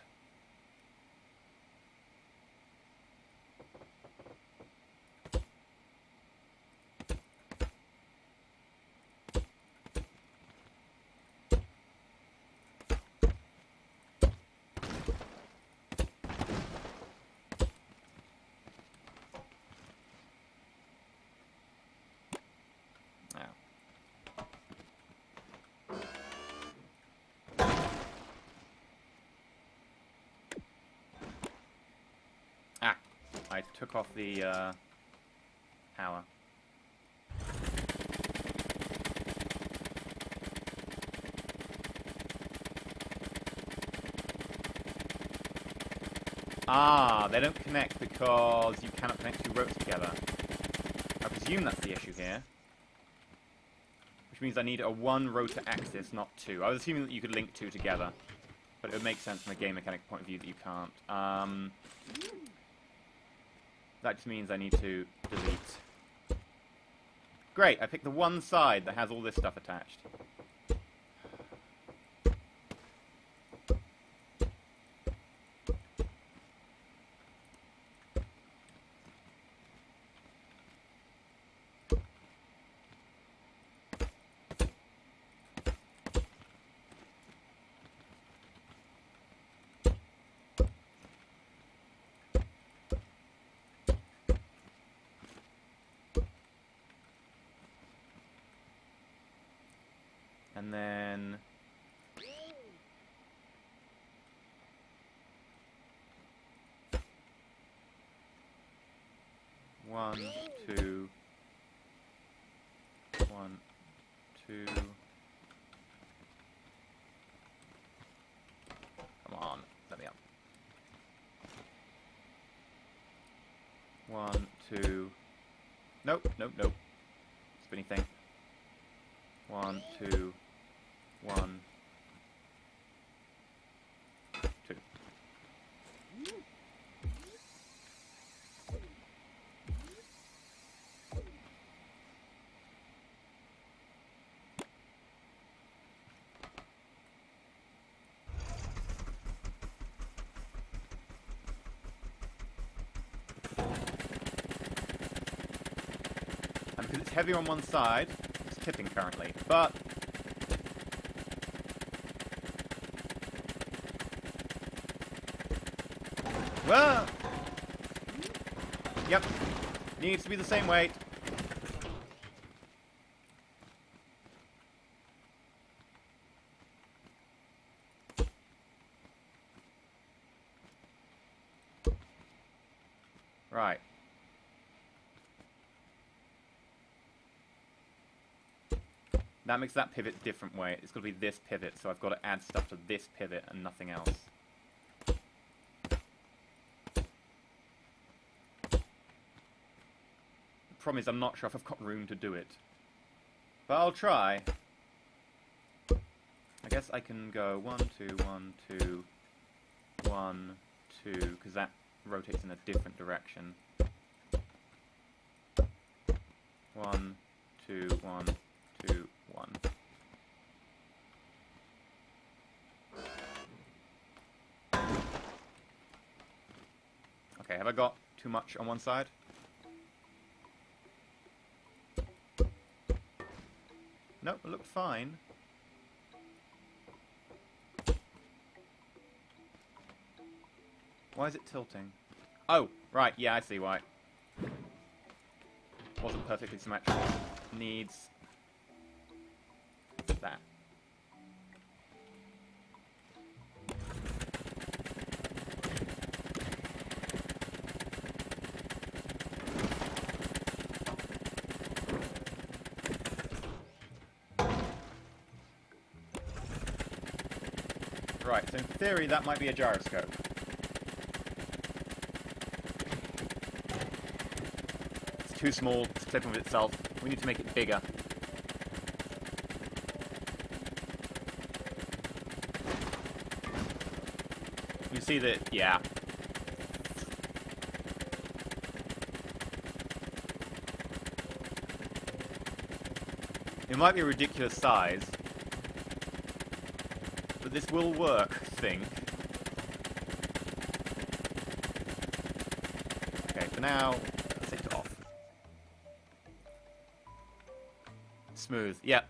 I took off the power. Ah, they don't connect because you cannot connect two ropes together. I presume that's the issue here. Which means I need a one rotor axis, not two. I was assuming that you could link two together. But it would make sense from a game mechanic point of view that you can't. That just means I need to delete. Great, I picked the one side that has all this stuff attached. And then... One, two... One, two... Come on, let me up. One, two... Nope, nope, nope. Spinny thing. One, two... One, two. And because it's heavier on one side, it's tipping currently, but whoa! Yep. Needs to be the same weight. Right. That makes that pivot different weight. It's got to be this pivot, so I've got to add stuff to this pivot and nothing else. problem is I'm not sure if I've got room to do it. But I'll try. I guess I can go 1, 2, 1, 2, 1, 2, because that rotates in a different direction. 1, 2, 1, 2, 1. Okay, have I got too much on one side? Nope, it looked fine. Why is it tilting? Oh, right, yeah, I see why. Wasn't perfectly symmetrical. Needs that. Right, so in theory that might be a gyroscope. It's too small, it's clipping with itself. We need to make it bigger. You see that, yeah. It might be a ridiculous size, but this will work, I think. Okay, for now, let's take it off. Smooth, yeah.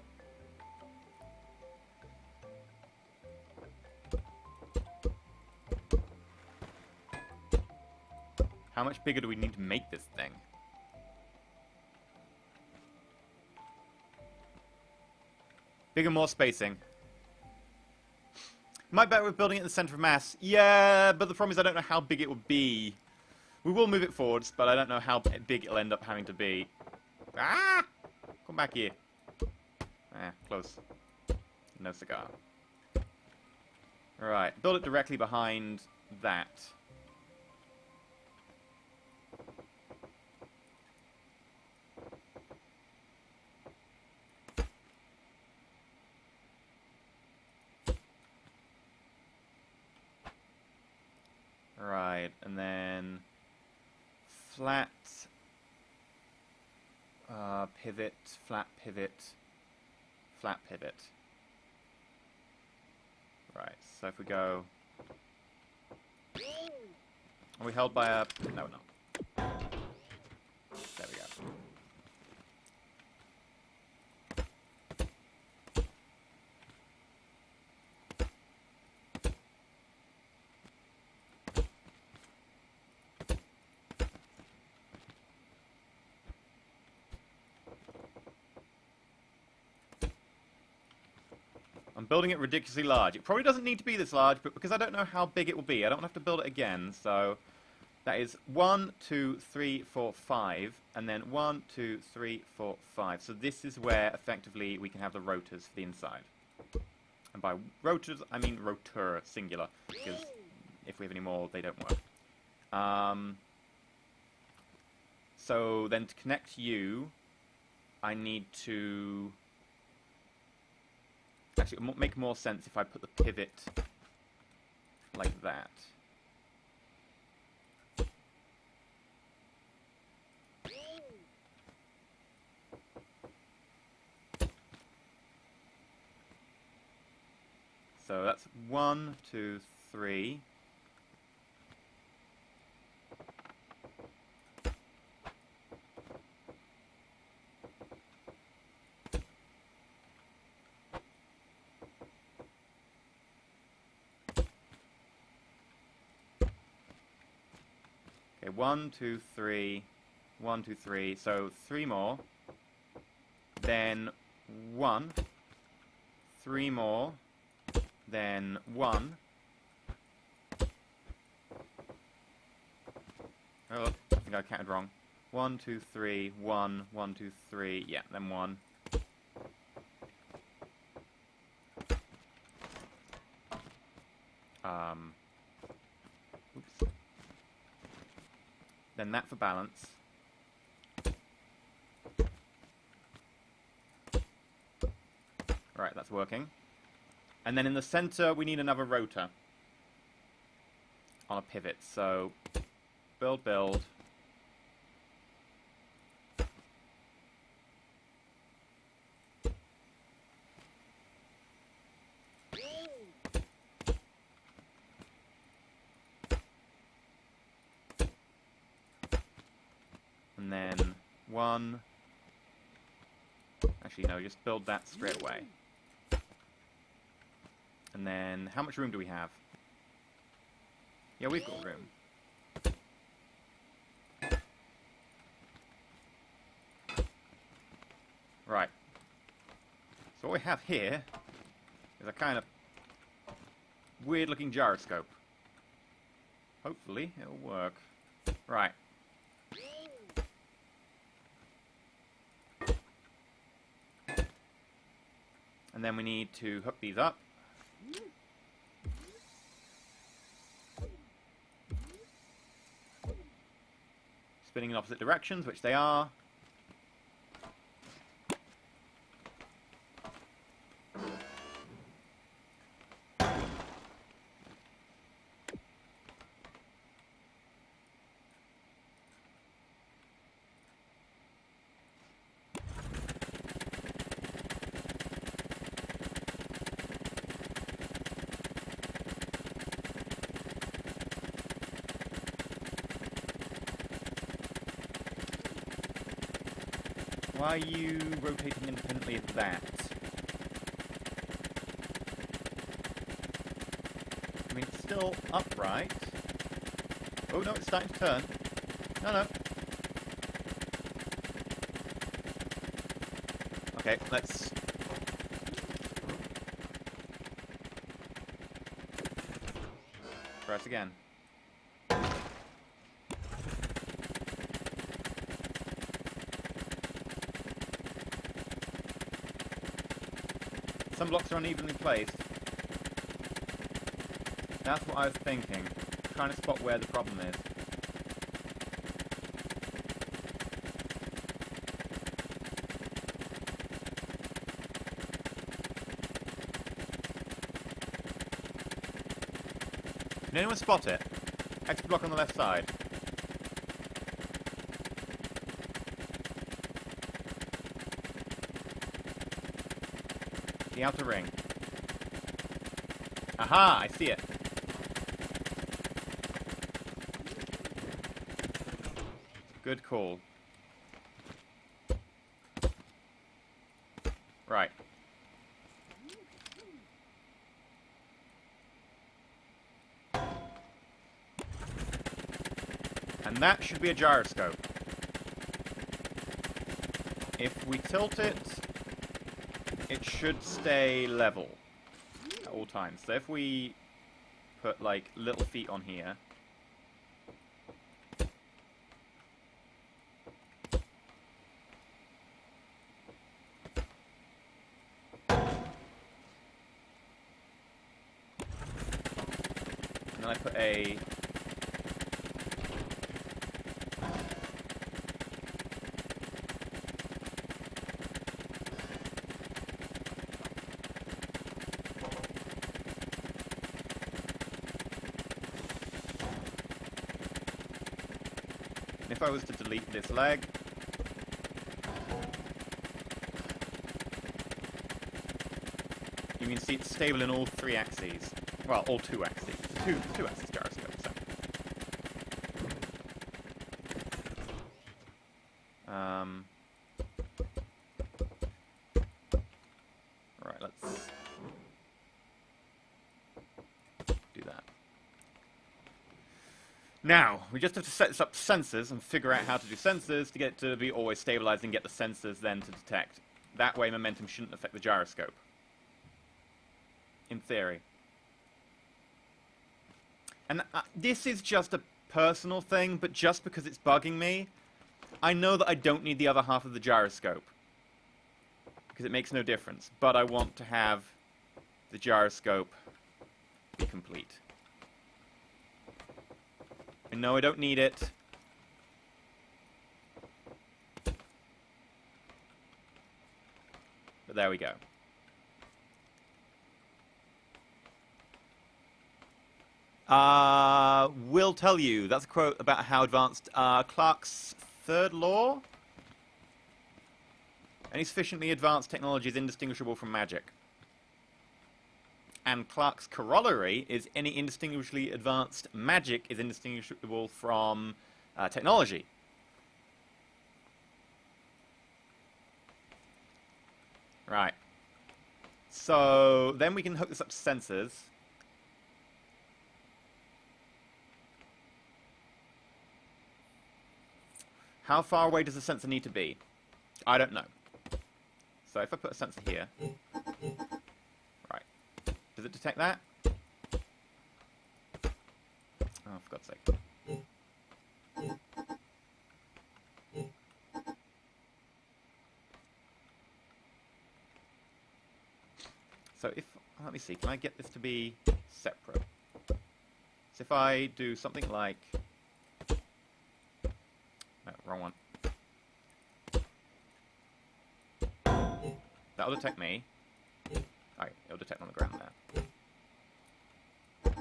How much bigger do we need to make this thing? Bigger, more spacing. Might better with building it in the center of mass. Yeah, but the problem is I don't know how big it will be. We will move it forwards, but I don't know how big it'll end up having to be. Ah! Come back here. Ah, close. No cigar. Alright, build it directly behind that. Right, and then flat pivot, flat pivot, flat pivot. Right, so if we go... Are we held by a... No, we're not. There we go. I'm building it ridiculously large. It probably doesn't need to be this large, but because I don't know how big it will be, I don't have to build it again. So that is 1, 2, 3, 4, 5, and then 1, 2, 3, 4, 5. So this is where effectively we can have the rotors for the inside. And by rotors, I mean rotor, singular, because if we have any more, they don't work. So then to connect you, I need to... Actually, it would make more sense if I put the pivot like that. So that's 1, 2, 3. Okay, 1, 2, 3, 1, 2, 3. So 3 more. Then 1. 3 more. Then 1. Oh, I think I counted wrong. 1, 2, 3, 1, 1, 2, 3. Yeah, then 1. Oops. Then that for balance. that's working. And then in the center, we need another rotor on a pivot. So, build, build. And then one. Actually, no, just build that straight away. And then, how much room do we have? Yeah, we've got room. Right. So what we have here is a kind of weird-looking gyroscope. Hopefully, it'll work. Right. And then we need to hook these up. Spinning in opposite directions, which they are. Why are you rotating independently of that? I mean, it's still upright. Oh no, it's starting to turn. No, no. Okay, let's... press again. Some blocks are unevenly placed. That's what I was thinking. Trying to spot where the problem is. Can anyone spot it? Extra block on the left side. The outer ring. Aha! I see it. Good call. Right. And that should be a gyroscope. If we tilt it, it should stay level at all times. So if we put like little feet on here, and then I put a if I was to delete this leg, you can see it's stable in all three axes. Well, all two axes. Two axis gyroscope. So. Right, let's do that. Now, we just have to set up sensors and figure out how to do sensors to get it to be always stabilized and get the sensors then to detect. That way momentum shouldn't affect the gyroscope. In theory. And this is just a personal thing, but just because it's bugging me, I know that I don't need the other half of the gyroscope. Because it makes no difference. But I want to have the gyroscope be complete. I know I don't need it. But there we go. Will tell you. That's a quote about how advanced Clarke's third law. Any sufficiently advanced technology is indistinguishable from magic. And Clarke's corollary is any indistinguishably advanced magic is indistinguishable from technology. Right. So then we can hook this up to sensors. How far away does the sensor need to be? I don't know. So if I put a sensor here, right, does it detect that? Oh, for God's sake. So if, let me see, can I get this to be separate? So if I do something like, no, wrong one. That'll detect me. Alright, it'll detect on the ground there.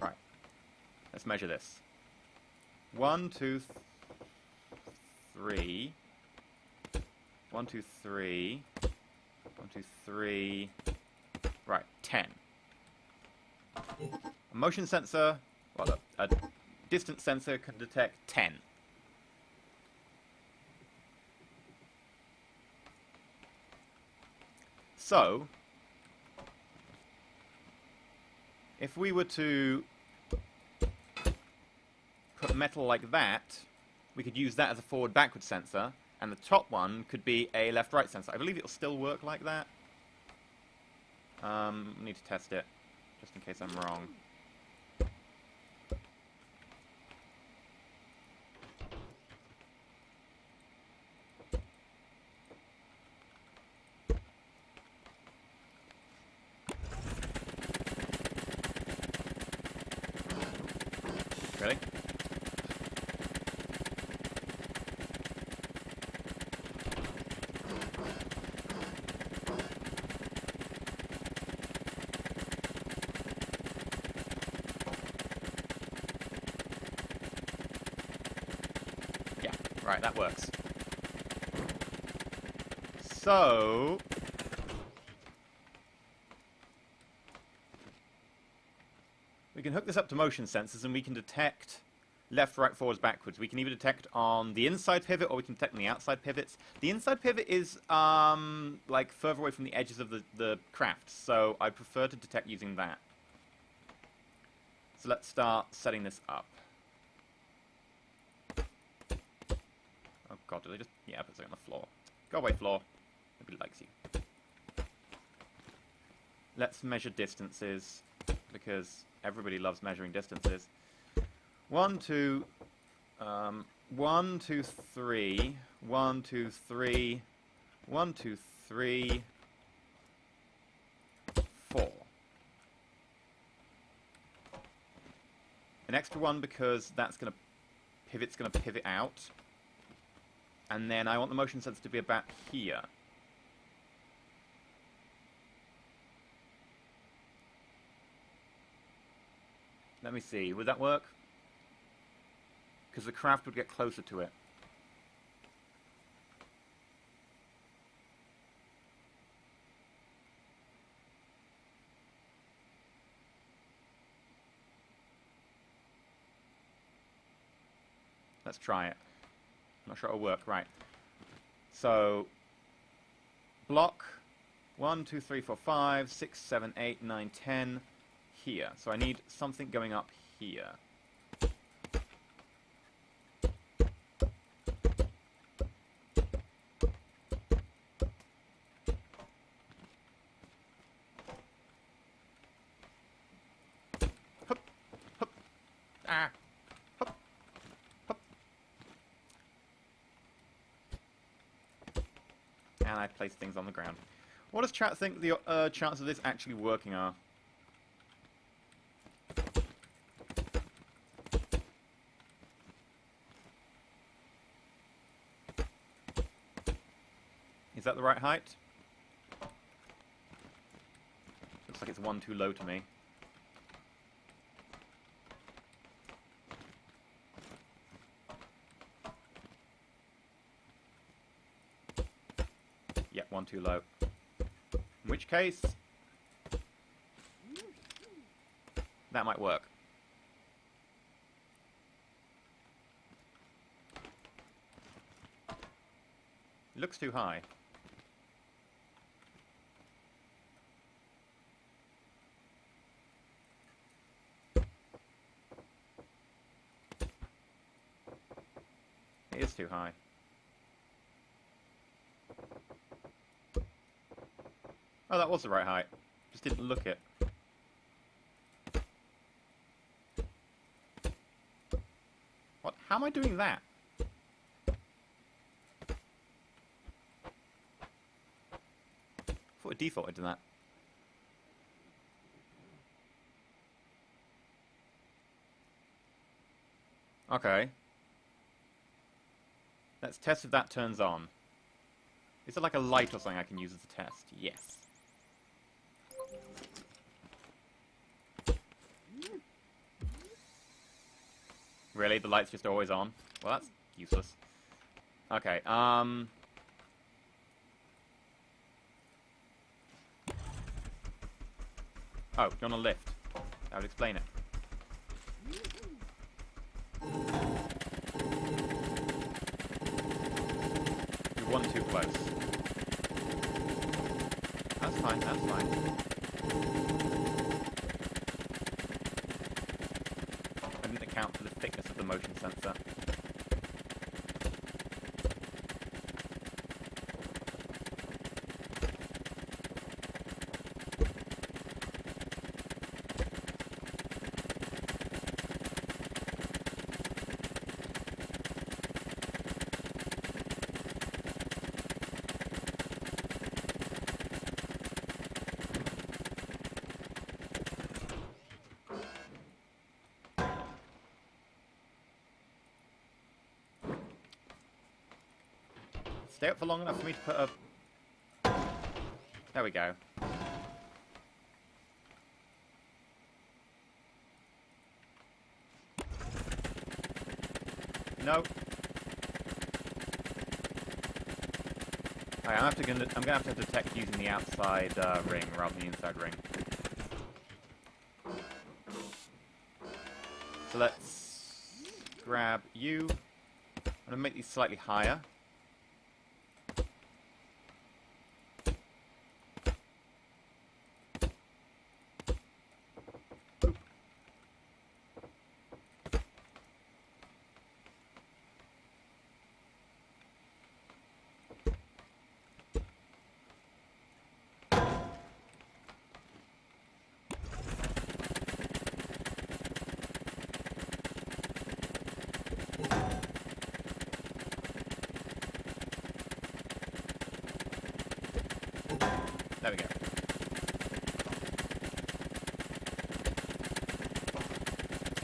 Right. Let's measure this. 1, 2, 3. 1, 2, 3. 1, 2, 3. Right, 10. A motion sensor, well, a distance sensor can detect 10. So, if we were to put metal like that, we could use that as a forward-backward sensor, and the top one could be a left-right sensor. I believe it'll still work like that. Need to test it, just in case I'm wrong. Really? Yeah, right, that works. So, we can hook this up to motion sensors and we can detect left, right, forwards, backwards. We can either detect on the inside pivot or we can detect on the outside pivots. The inside pivot is like further away from the edges of the craft, so I prefer to detect using that. So let's start setting this up. Oh god, did they just... yeah, put something on the floor. Go away, floor. Nobody likes you. Let's measure distances, because everybody loves measuring distances. 1, 2, 1, 2, 3, 1, 2, 3, 1, 2, 3, 4. An extra one because that's going to pivot out. And then I want the motion sensor to be about here. Let me see, would that work? Because the craft would get closer to it. Let's try it. I'm not sure it'll work. Right. So, block 1, 2, 3, 4, 5, 6, 7, 8, 9, 10 here. So I need something going up here. Hup, hup, ah, hup, hup. And I place things on the ground. What does chat think the chances of this actually working are? Is that the right height? Looks like it's one too low to me. Yep, one too low. In which case, that might work. It looks too high. It is too high. Oh, that was the right height. Just didn't look it. What? How am I doing that? I thought it defaulted to that. Okay. Let's test if that turns on. Is there like a light or something I can use as a test? Yes. Really? The light's just always on? Well, that's useless. Okay, Oh, you're on a lift. That would explain it. You're one too close. That's fine, that's fine. I didn't account for the thickness of the motion sensor. Stay up for long enough for me to put a... There we go. No. Alright, I'm gonna have to detect using the outside ring rather than the inside ring. So let's grab you. I'm gonna make these slightly higher. There we go.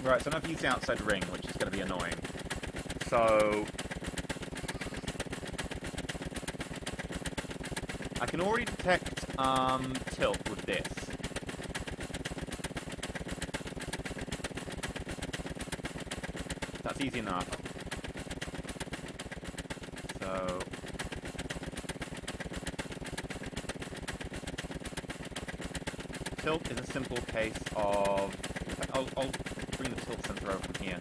Right, so I'm going to use the outside ring, which is going to be annoying. So... I can already detect tilt with this. That's easy enough. So... Tilt is a simple case of... I'll bring the tilt sensor over from here.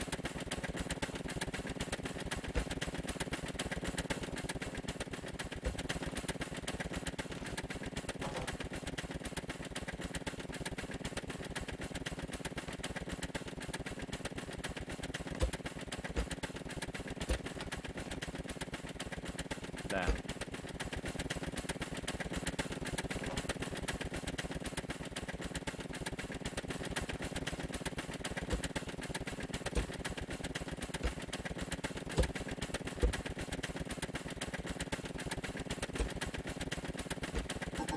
There.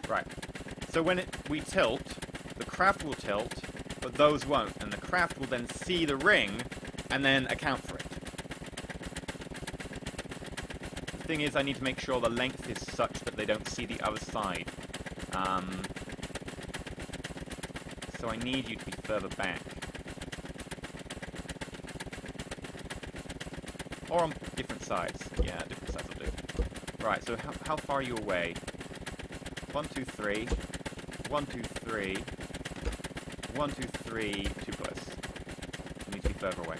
Right. So when we tilt, the craft will tilt, but those won't, and the craft will then see the ring and then account for it. The thing is, I need to make sure the length is such that they don't see the other side. So I need you to be further back. Or on different sides. Yeah, different sides will do. Right, so how far are you away? 1, 2, 3. 1, 2, 3. 1, 2, 3. Too close. You need to be further away.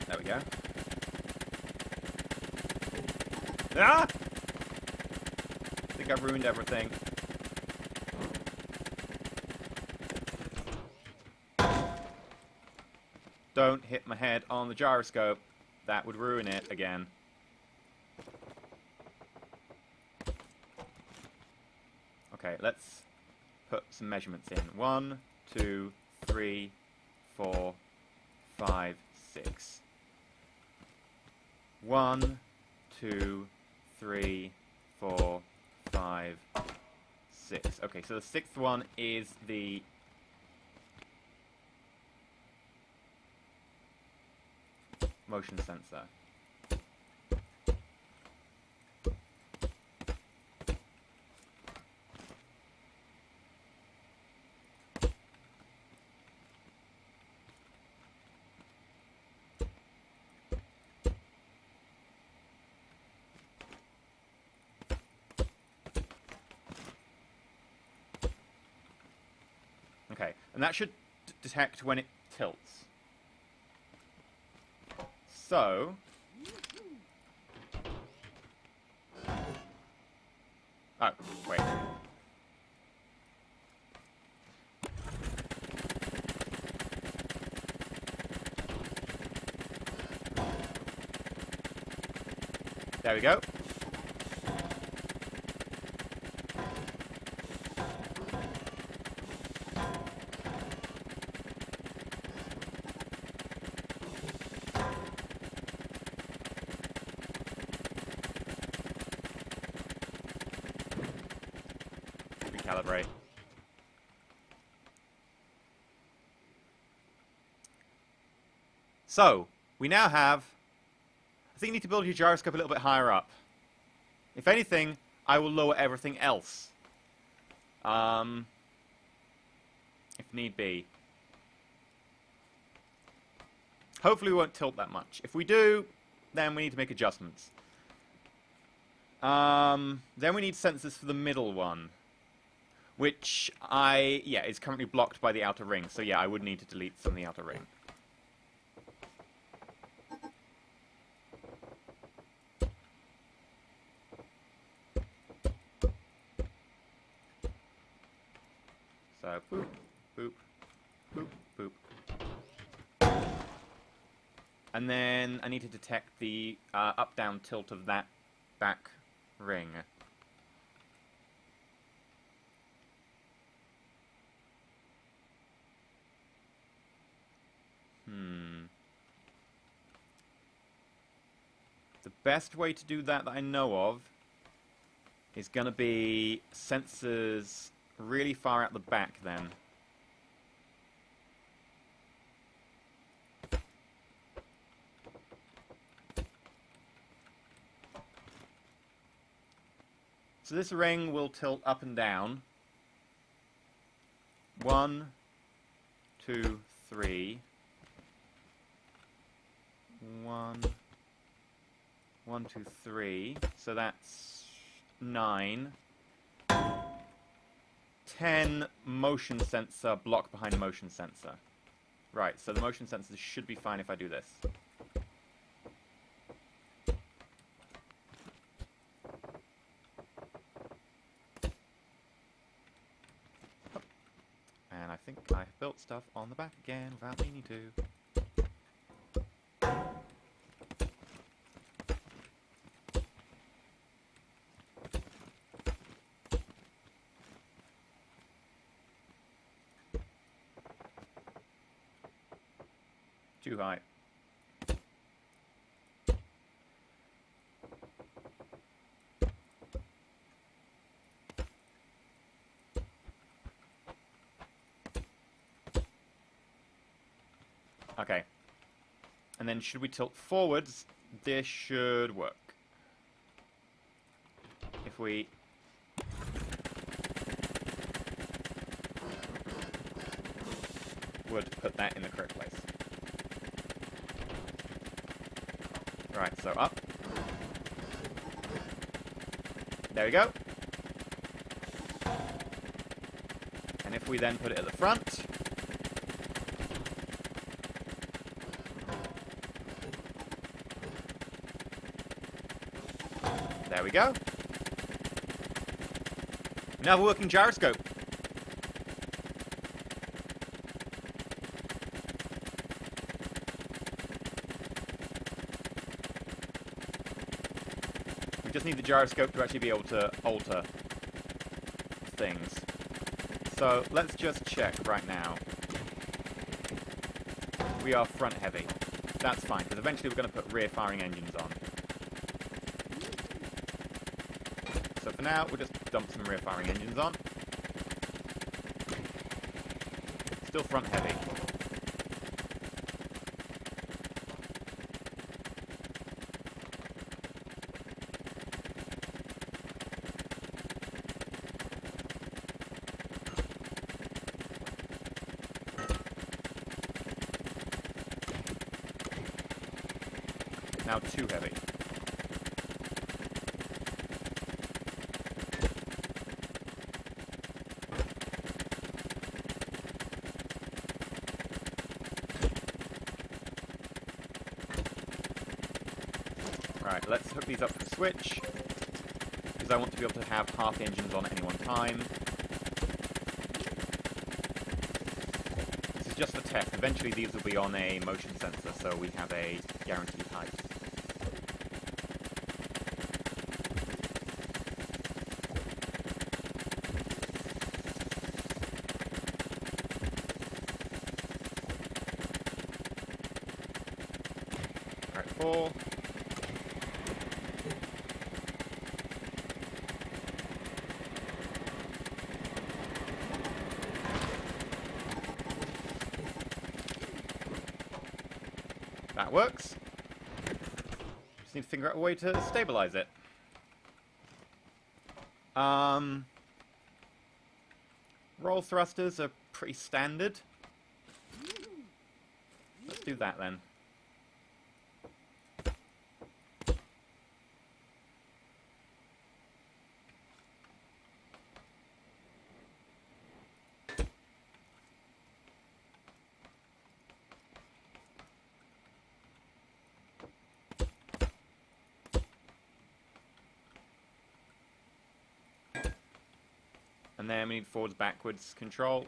There we go. Ah! I think I've ruined everything. Don't hit my head on the gyroscope. That would ruin it again. Okay, let's put some measurements in. 1, 2, 3, 4, 5, 6. 1, 2, 3, 4, 5, 6. Okay, so the sixth one is the motion sensor. Okay, and that should detect when it tilts. So, oh, wait. There we go. Recalibrate. So, we now have... I think you need to build your gyroscope a little bit higher up. If anything, I will lower everything else. If need be. Hopefully we won't tilt that much. If we do, then we need to make adjustments. Then we need sensors for the middle one. Which is currently blocked by the outer ring. So yeah, I would need to delete some of the outer ring. So, boop, boop, boop, boop. And then I need to detect the up-down tilt of that back ring. The best way to do that I know of is going to be sensors really far out the back then. So this ring will tilt up and down. 1, 2, 3. 1, 1, 2, 3. So that's 9. 10 motion sensor block behind motion sensor. Right, so the motion sensor should be fine if I do this. And I think I've built stuff on the back again without meaning to. Too high. Okay. And then should we tilt forwards? This should work. If we... would put that in the correct place. Right, so up. There we go. And if we then put it at the front... there we go. Now we're working gyroscope. We just need the gyroscope to actually be able to alter things. So let's just check right now. We are front heavy. That's fine, because eventually we're going to put rear firing engines on. So for now, we'll just dump some rear firing engines on. Still front heavy. Now too heavy. Right, let's hook these up to the switch, because I want to be able to have half engines on at any one time. This is just a test. Eventually these will be on a motion sensor, so we have a guaranteed height. Right, 4. That works. Just need to figure out a way to stabilize it. Roll thrusters are pretty standard. Let's do that then. And then we need forwards, backwards control.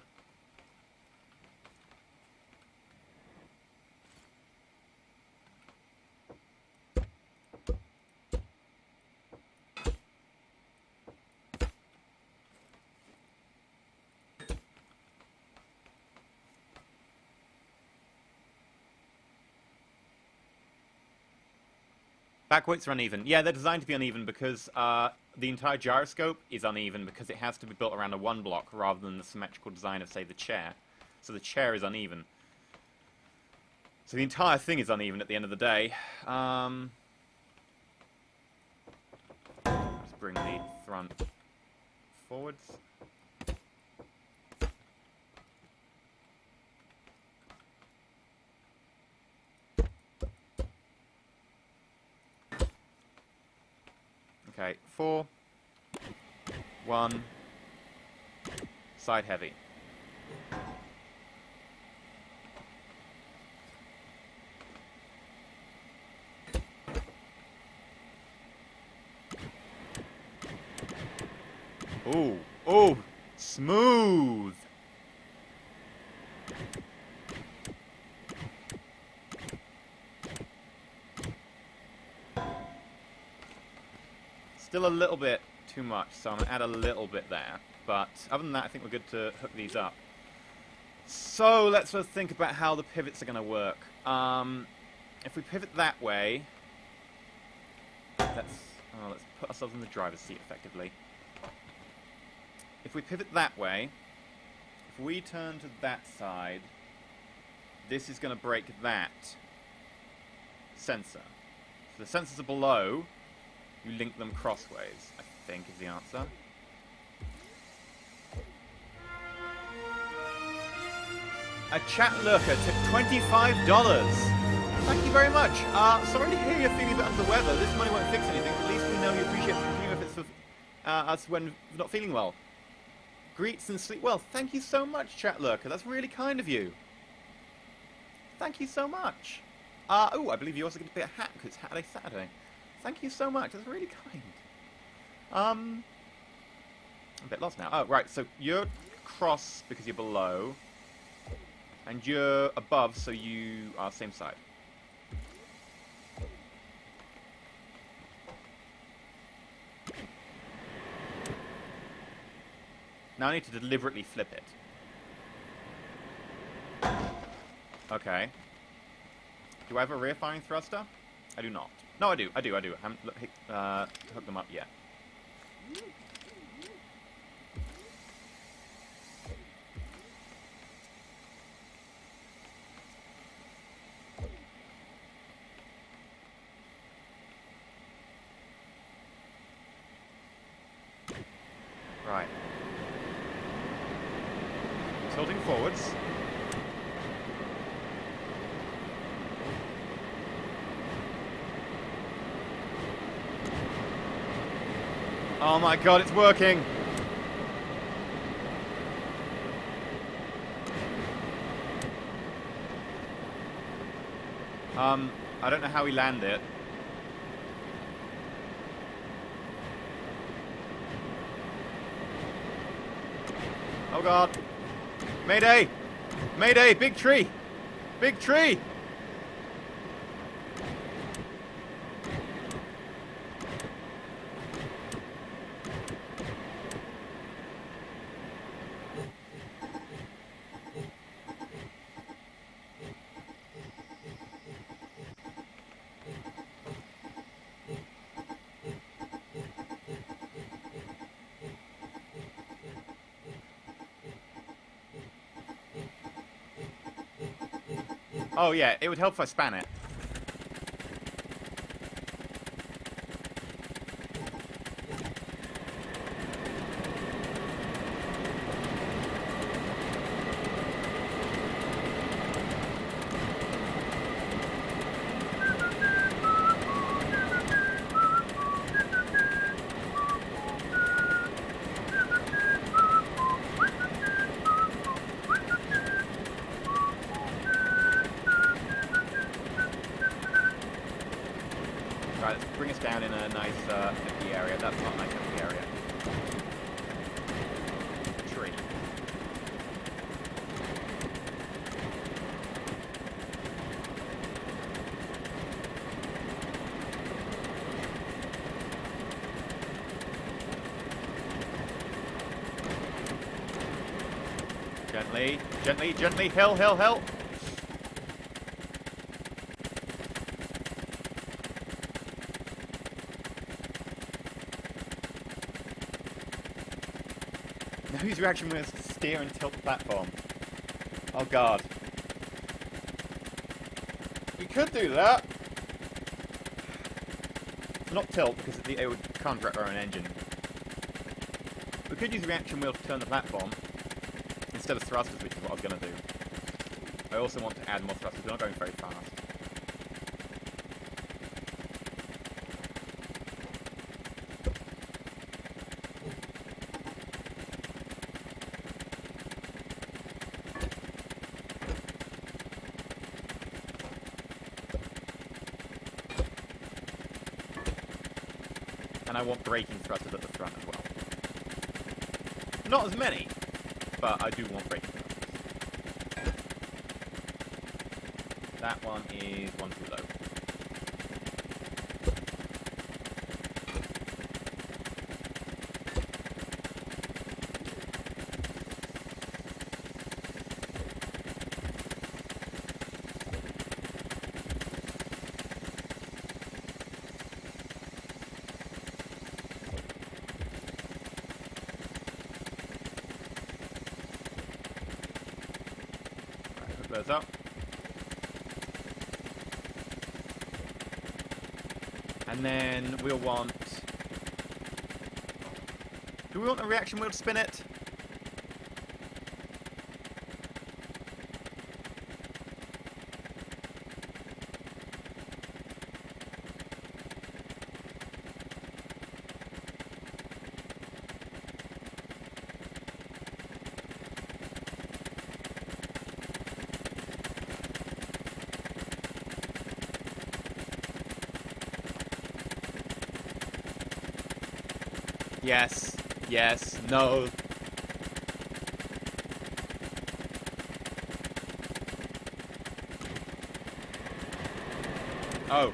Backwards are uneven. Yeah, they're designed to be uneven because the entire gyroscope is uneven because it has to be built around a one block rather than the symmetrical design of, say, the chair. So the chair is uneven. So the entire thing is uneven at the end of the day. Let's bring the front forwards. Okay, 4, 1, side heavy. Ooh, ooh, smooth. Still a little bit too much, so I'm going to add a little bit there. But other than that, I think we're good to hook these up. So let's sort of think about how the pivots are going to work. If we pivot that way, let's put ourselves in the driver's seat effectively. If we pivot that way, if we turn to that side, this is going to break that sensor. So the sensors are below. You link them crossways, I think is the answer. A chat lurker took $25. Thank you very much. Sorry to hear you're feeling a bit under the weather. This money won't fix anything. At least we know you appreciate the benefits of us when not feeling well. Greets and sleep well. Thank you so much, chat lurker. That's really kind of you. Thank you so much. Oh, I believe you also get to be a hat because it's Saturday. Thank you so much. That's really kind. I'm a bit lost now. Oh, right. So you're cross because you're below. And you're above, so you are same side. Now I need to deliberately flip it. Okay. Do I have a rear firing thruster? I do not. No, I do. I haven't hooked them up yet. Right. Tilting forwards. Oh my god, it's working! I don't know how he landed it. Oh god. Mayday! Mayday! Big tree! Big tree! Oh yeah, it would help if I span it. Right, let's bring us down in a nice empty area. That's not a nice empty area. Tree. Gently, gently, gently. Hill, hill, hill. Now whose reaction was to steer and tilt the platform? Oh god. We could do that! Not tilt, because it would counteract our own engine. We could use the reaction wheel to turn the platform, instead of thrusters, which is what I was going to do. I also want to add more thrusters, we're not going very fast. And I want braking thrusters at the front as well. Not as many, but I do want braking thrusters. That one is one too low. Those up. And then we'll want... Do we want a reaction wheel to spin it? Yes. Yes. No. Oh.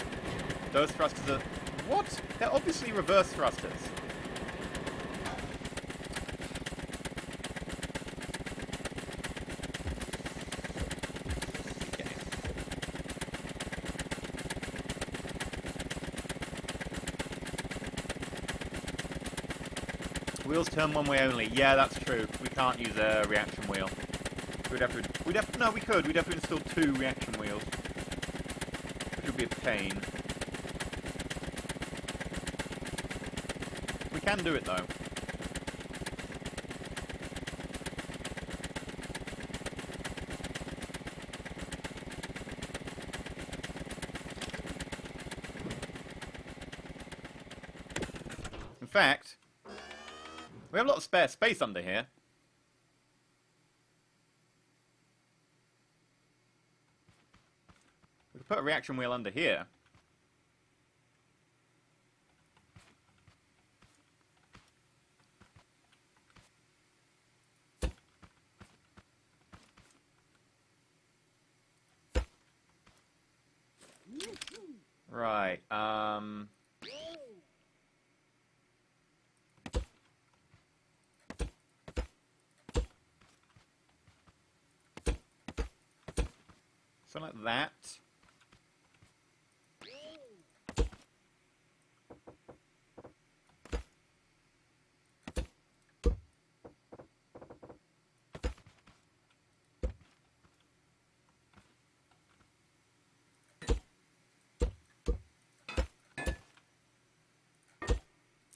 Those thrusters are... What? They're obviously reverse thrusters. Wheels turn one way only. Yeah, that's true. We can't use a reaction wheel. No, we could. We'd have to install 2 reaction wheels, which would be a pain. We can do it though. In fact, we have a lot of spare space under here. We could put a reaction wheel under here. Right, something like that.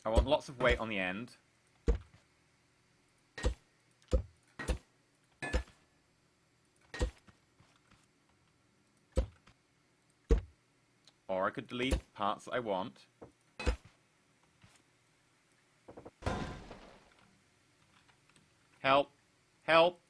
I want lots of weight on the end. Or I could delete parts that I want. Help! Help!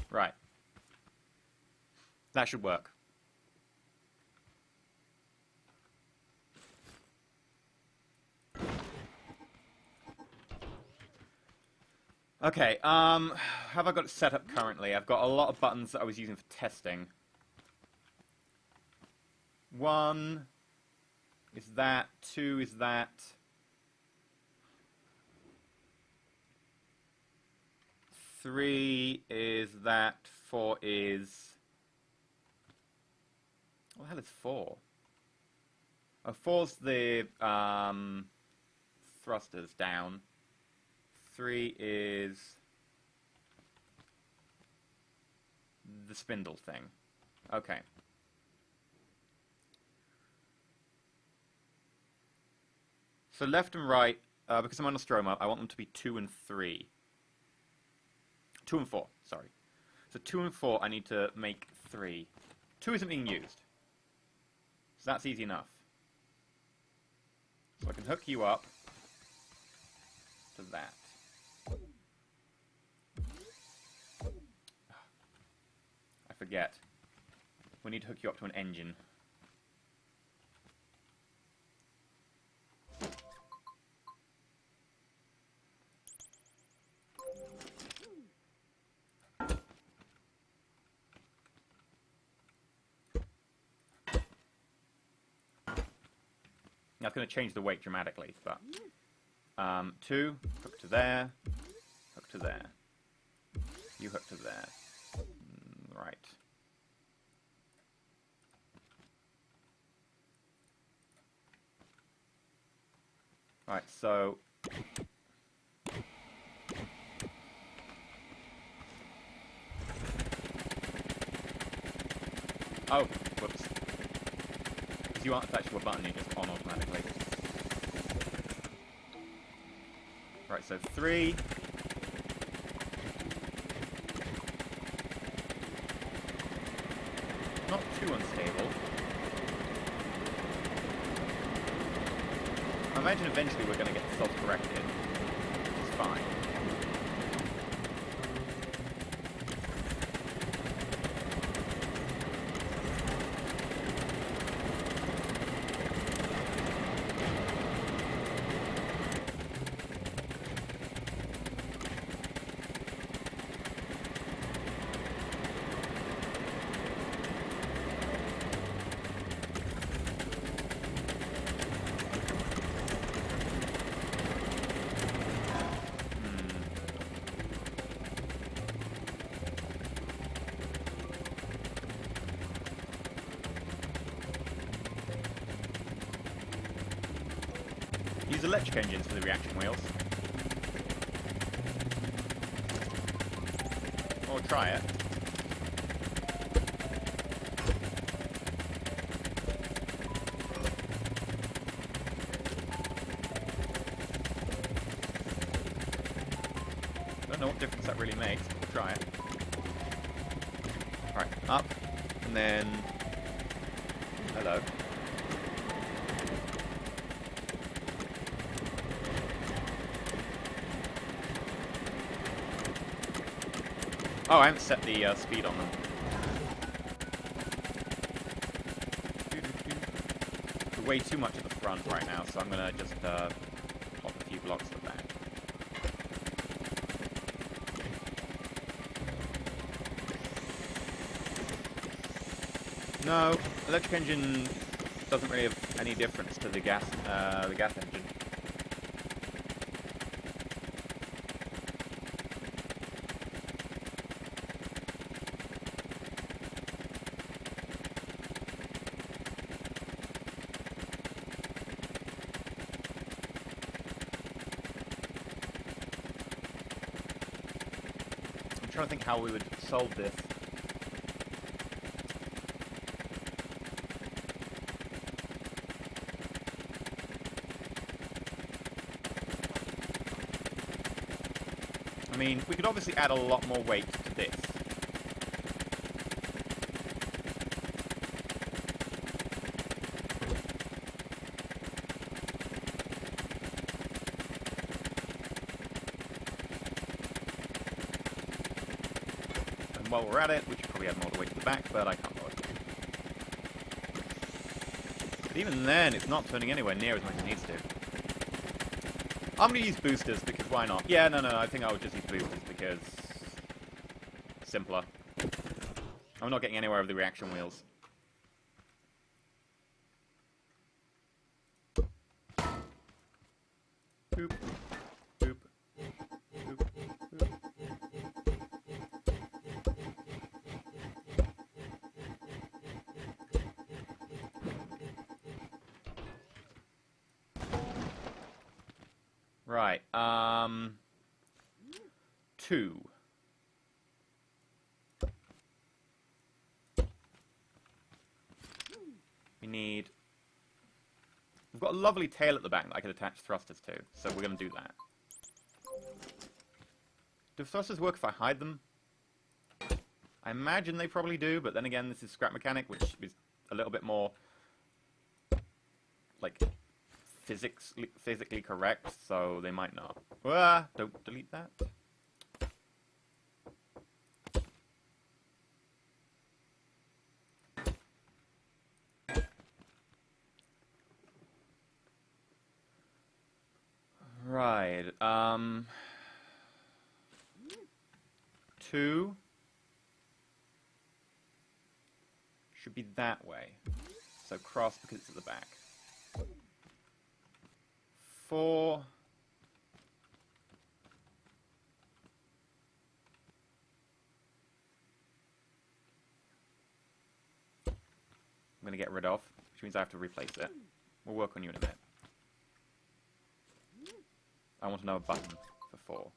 Right. That should work. Okay, have I got it set up currently? I've got a lot of buttons that I was using for testing. 1 is that, 2 is that. 3 is that, 4 is... What the hell is 4? Oh, 4's the thrusters down. 3 is the spindle thing. Okay. So left and right, because I'm on Nostromo, I want them to be 2 and 3. 2 and 4, sorry. So 2 and 4, I need to make 3. 2 isn't being used. So that's easy enough. So I can hook you up to that. I forget. We need to hook you up to an engine. That's going to change the weight dramatically, but 2, hook to there, hook to there. You hook to there. Right. Right, so... Oh, whoops. Because you aren't attached to a button, you just on automatically. Right, so 3. Not too unstable. I imagine eventually we're going to get self-corrected. It's fine. Use electric engines for the reaction wheels. Or try it. Don't know what difference that really makes, but we'll try it. Alright, up, and then... Hello. Oh, I haven't set the speed on them. We're way too much at the front right now, so I'm gonna just pop a few blocks to the back. No, electric engine doesn't really have any difference to the gas engine. I'm trying to think how we would solve this. I mean, we could obviously add a lot more weight to this. And while we're at it, we should probably add more weight to the back, but I can't lower it. But even then, it's not turning anywhere near as much as it needs to. I'm going to use boosters, because why not? Yeah, no, I think I would just use boosters, because... simpler. I'm not getting anywhere with the reaction wheels. Boop. Boop. Boop. Boop. Right, 2. We need... We've got a lovely tail at the back that I could attach thrusters to, so we're going to do that. Do thrusters work if I hide them? I imagine they probably do, but then again, this is scrap mechanic, which is a little bit more, like, physically correct, so they might not. Ah, don't delete that. Right, 2 should be that way. So cross because it's at the back. 4 I'm going to get rid of, which means I have to replace it. We'll work on you in a minute. I want another button for 4.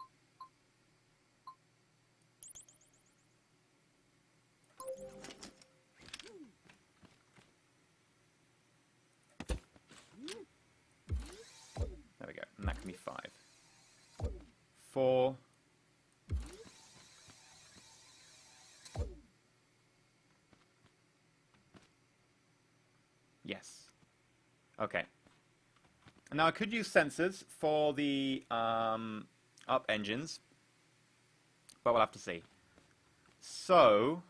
There we go. And that can be 5. 4. Yes. Okay. Now I could use sensors for the up engines, but we'll have to see. So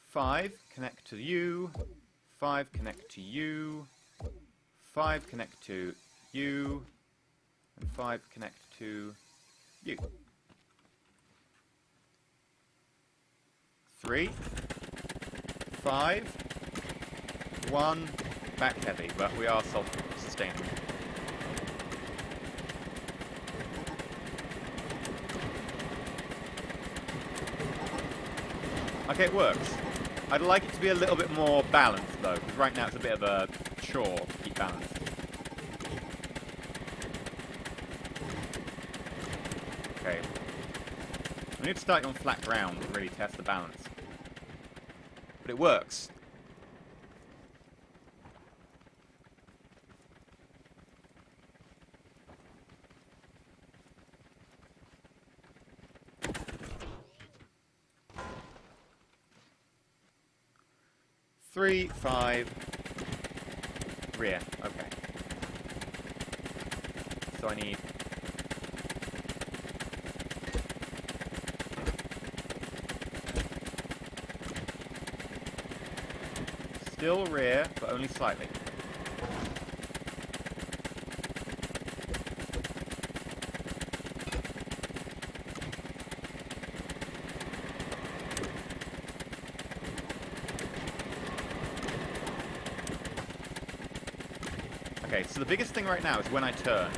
5 connect to you, 5 connect to you, 5 connect to you, and 5 connect to you. 3, 5, 1, back heavy, but we are self-sustaining. Okay, it works. I'd like it to be a little bit more balanced, though, because right now it's a bit of a chore to keep balanced. Okay. We need to start on flat ground and really test the balance. But it works. Three, 5, rear. Okay. So I need still rear, but only slightly. Okay, so the biggest thing right now is when I turn.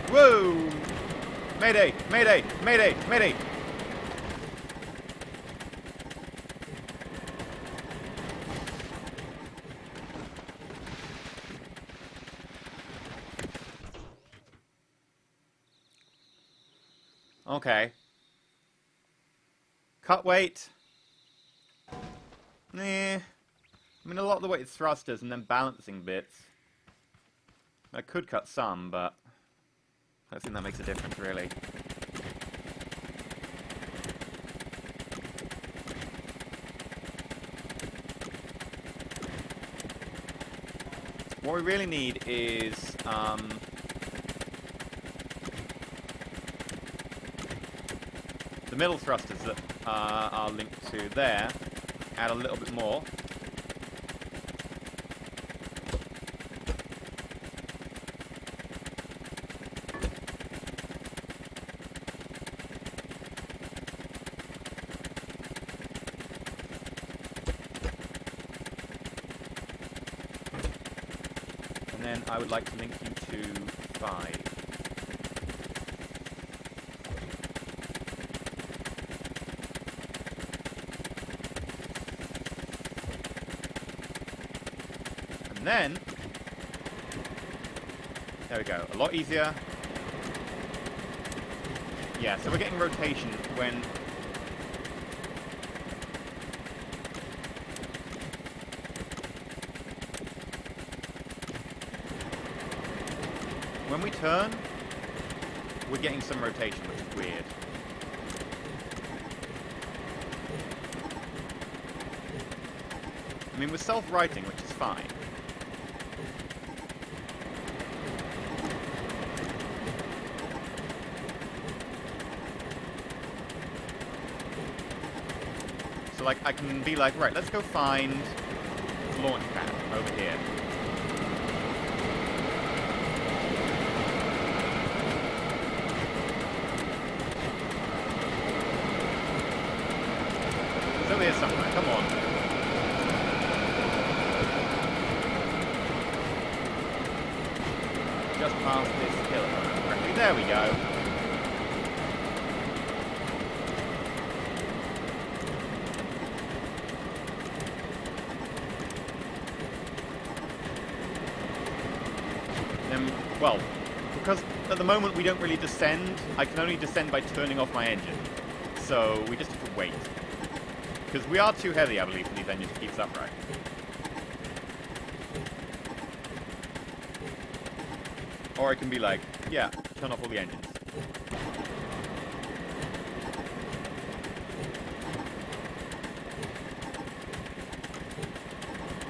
Whoa! Mayday! Mayday! Mayday! Mayday! Okay. Cut weight. Nah. I mean, a lot of the weight is thrusters and then balancing bits. I could cut some, but I don't think that makes a difference, really. What we really need is the middle thrusters that are linked to there. Add a little bit more. And then I would like to link you to 5. And then, there we go, a lot easier. Yeah, so we're getting rotation when we turn, we're getting some rotation, which is weird. I mean, we're self-righting, which is fine. So, like, I can be like, right, let's go find launch pad over here. It's over here somewhere, come on. Just past this hill, correctly. There we go. Well, because at the moment we don't really descend, I can only descend by turning off my engine. So we just have to wait. Because we are too heavy, I believe, for these engines to keep us upright. Or I can be like, yeah, turn off all the engines.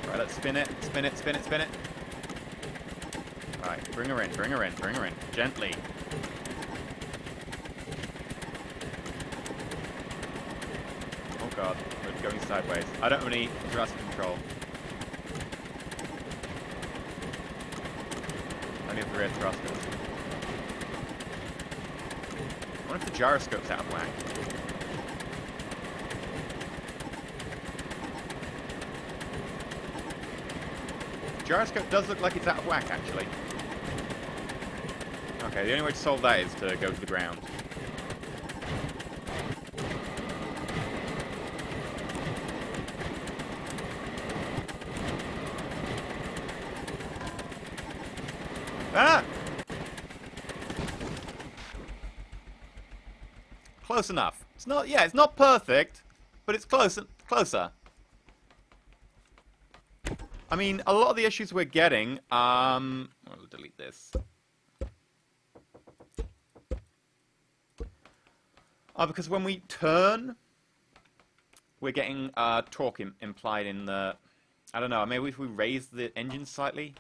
Right, let's spin it, spin it, spin it, spin it. Right, bring her in, bring her in, bring her in. Gently. Oh god, we're going sideways. I don't have any thrust control. Only have the rear thrusters. I wonder if the gyroscope's out of whack. Gyroscope does look like it's out of whack, actually. Okay, the only way to solve that is to go to the ground. Ah! Close enough. It's not, yeah, it's not perfect, but it's closer. I mean, a lot of the issues we're getting, I'll delete this. Because when we turn, we're getting torque implied in the, I don't know, maybe if we raise the engine slightly.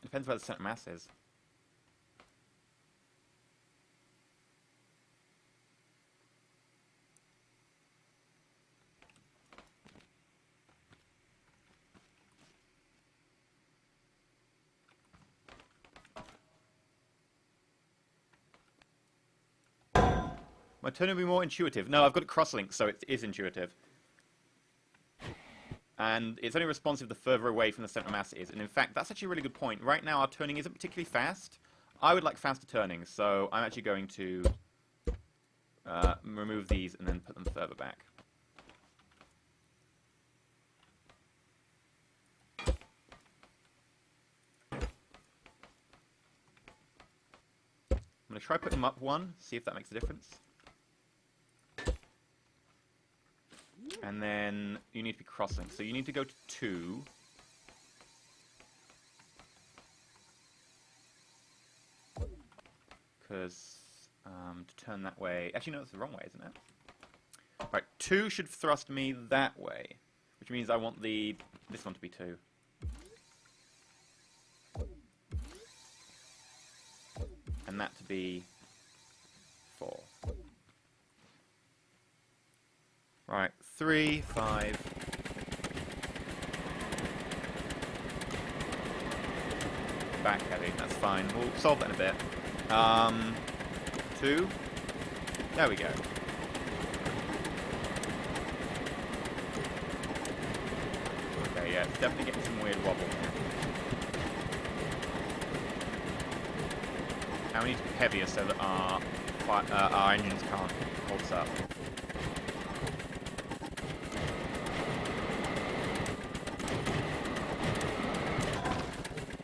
Depends where the center mass is. My turn will be more intuitive. No, I've got it cross-linked, so it is intuitive. And it's only responsive the further away from the center mass it is. And in fact, that's actually a really good point. Right now, our turning isn't particularly fast. I would like faster turning, so I'm actually going to remove these and then put them further back. I'm going to try putting them up one, see if that makes a difference. And then you need to be crossing. So you need to go to 2. Because to turn that way... Actually, no, that's the wrong way, isn't it? Right, 2 should thrust me that way. Which means I want this one to be 2. And that to be 4. Right, 3, 5. Back heavy, that's fine. We'll solve that in a bit. 2. There we go. Okay, yeah, it's definitely getting some weird wobble here. Now we need to be heavier so that our engines can't hold us up.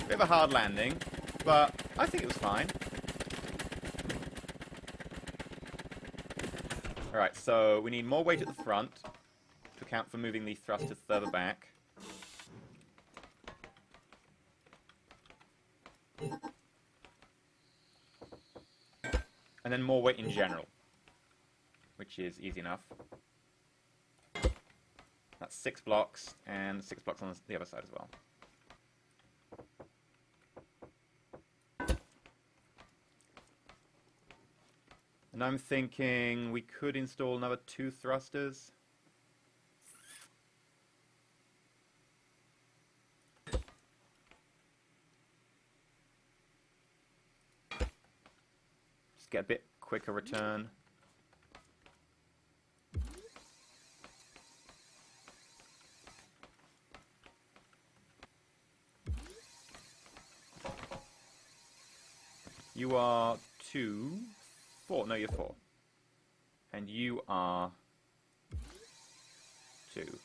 Bit of a hard landing, but I think it was fine. Alright, so we need more weight at the front to account for moving the thrusters further back. And then more weight in general, which is easy enough. That's 6 blocks, and 6 blocks on the other side as well. And I'm thinking we could install another 2 thrusters. Just get a bit quicker return. You are 2, 4. No, you're 4. And you are 2.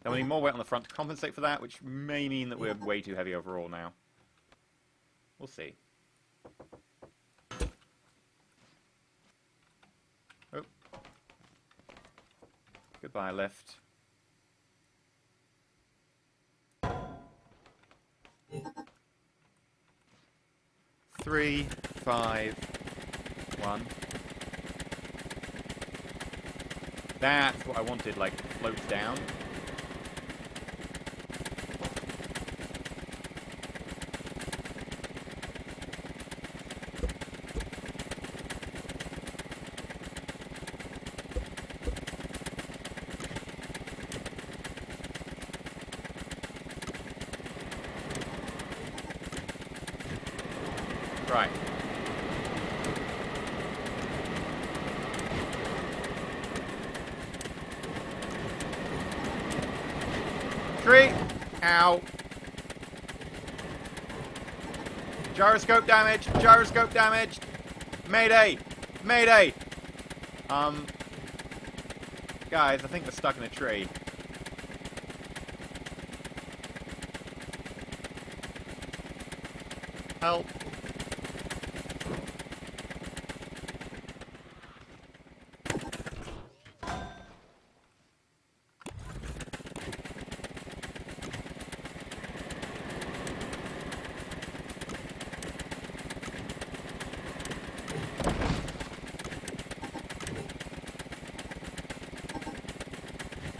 Then we need more weight on the front to compensate for that, which may mean that we're way too heavy overall now. We'll see. Oh. Goodbye, lift. Three, 5, 1. That's what I wanted, like, floats down. Right. Tree! Ow! Gyroscope damage! Gyroscope damage! Mayday! Mayday! Guys, I think we're stuck in a tree. Help!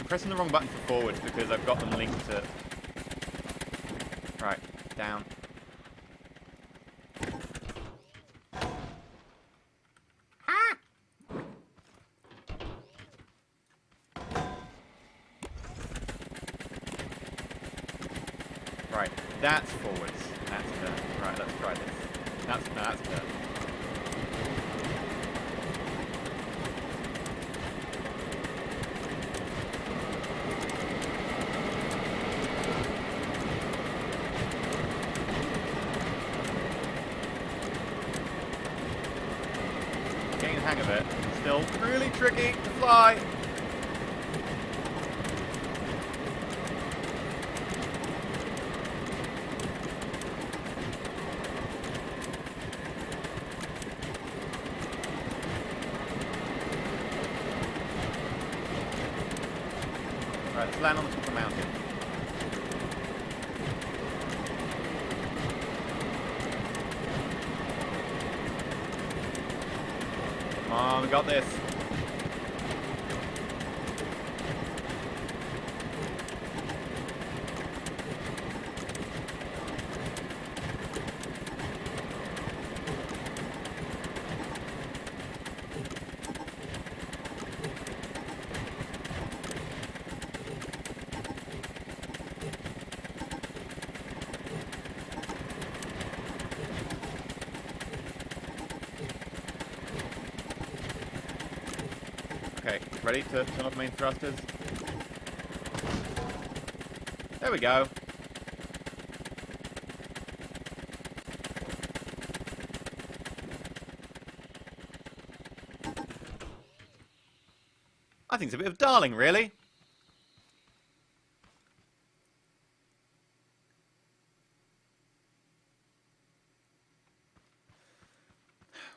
Pressing the wrong button for forwards because I've got them linked to... Right, down. Ah! Right, that's forwards. That's good. Right, let's try this. That's good. Getting the hang of it. Still really tricky to fly. Right, let's land on the top of the mountain. Come on, we got this. Okay, ready to turn off main thrusters? There we go. I think it's a bit of darling, really.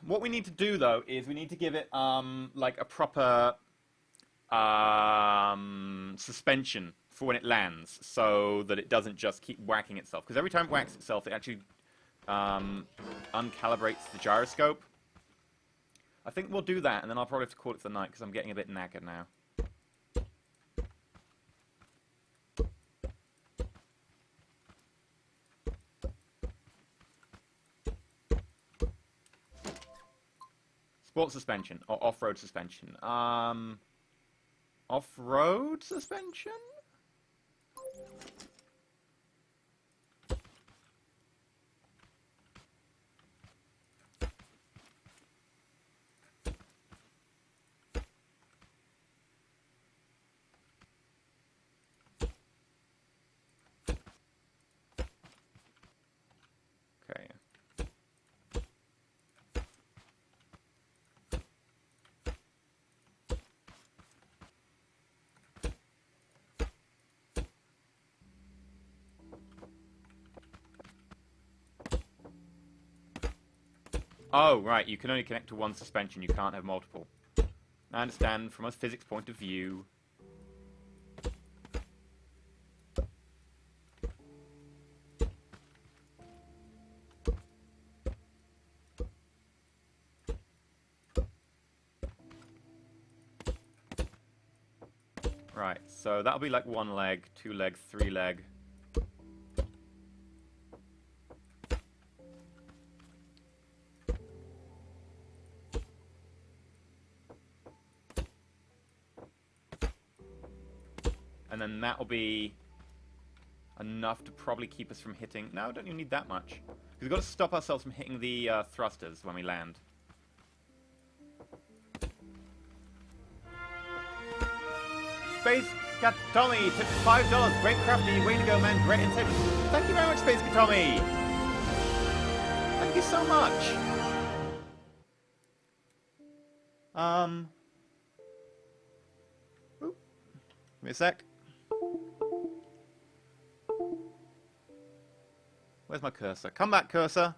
What we need to do, though, is we need to give it, like, a proper suspension for when it lands, so that it doesn't just keep whacking itself. Because every time it whacks itself, it actually uncalibrates the gyroscope. I think we'll do that, and then I'll probably have to call it for the night, because I'm getting a bit knackered now. Sport suspension, or off-road suspension. Off-road suspension? Okay. Oh, right, you can only connect to one suspension, you can't have multiple. I understand from a physics point of view. Right, so that'll be like 1 leg, 2 leg, 3 leg. And then that'll be enough to probably keep us from hitting... No, don't even need that much. Because we've got to stop ourselves from hitting the thrusters when we land. Space Cat Tommy tipped $5. Great crafty, way to go, man. Great insight. Thank you very much, Space Cat Tommy. Thank you so much. Oop. Give me a sec. Where's my cursor? Come back, cursor.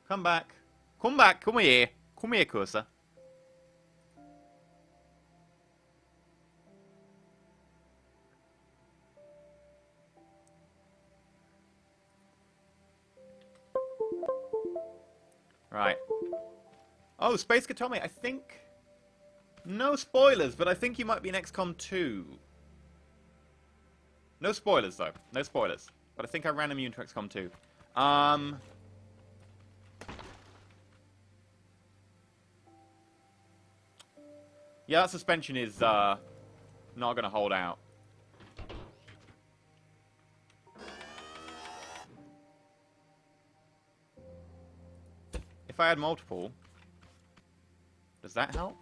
Come back. Come back. Come here. Come here, cursor. Right. Oh, Space Katomi, I think... No spoilers, but I think you might be in XCOM 2. No spoilers, though. No spoilers. But I think I ran immune to XCOM 2. Yeah, that suspension is, not gonna hold out. If I had multiple, does that help?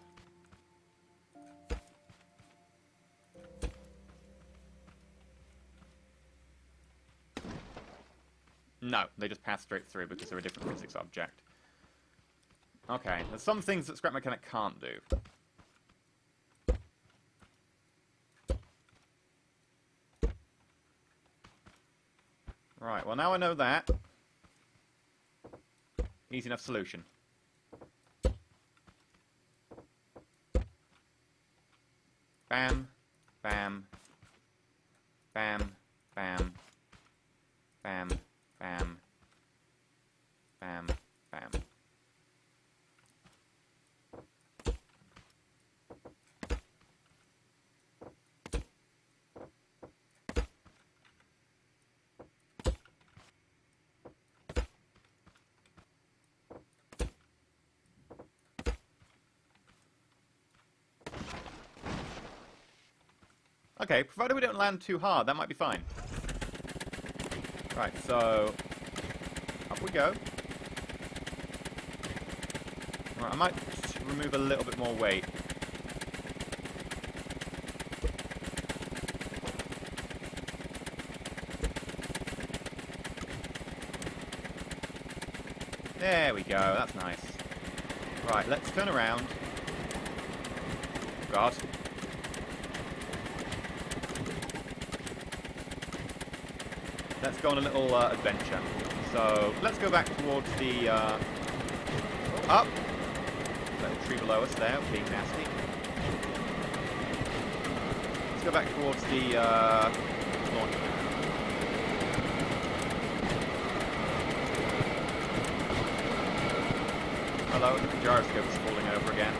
No, they just pass straight through because they're a different physics object. Okay, there's some things that Scrap Mechanic can't do. Right, well now I know that. Easy enough solution. Bam, bam, bam, bam, bam, bam, bam, bam. Okay, provided we don't land too hard, that might be fine. Right, so... up we go. Right, I might remove a little bit more weight. There we go, that's nice. Right, let's turn around. God. Let's go on a little adventure. So, let's go back towards the... up! Little tree below us there, being nasty. Let's go back towards the launch pad. Hello, the gyroscope is falling over again.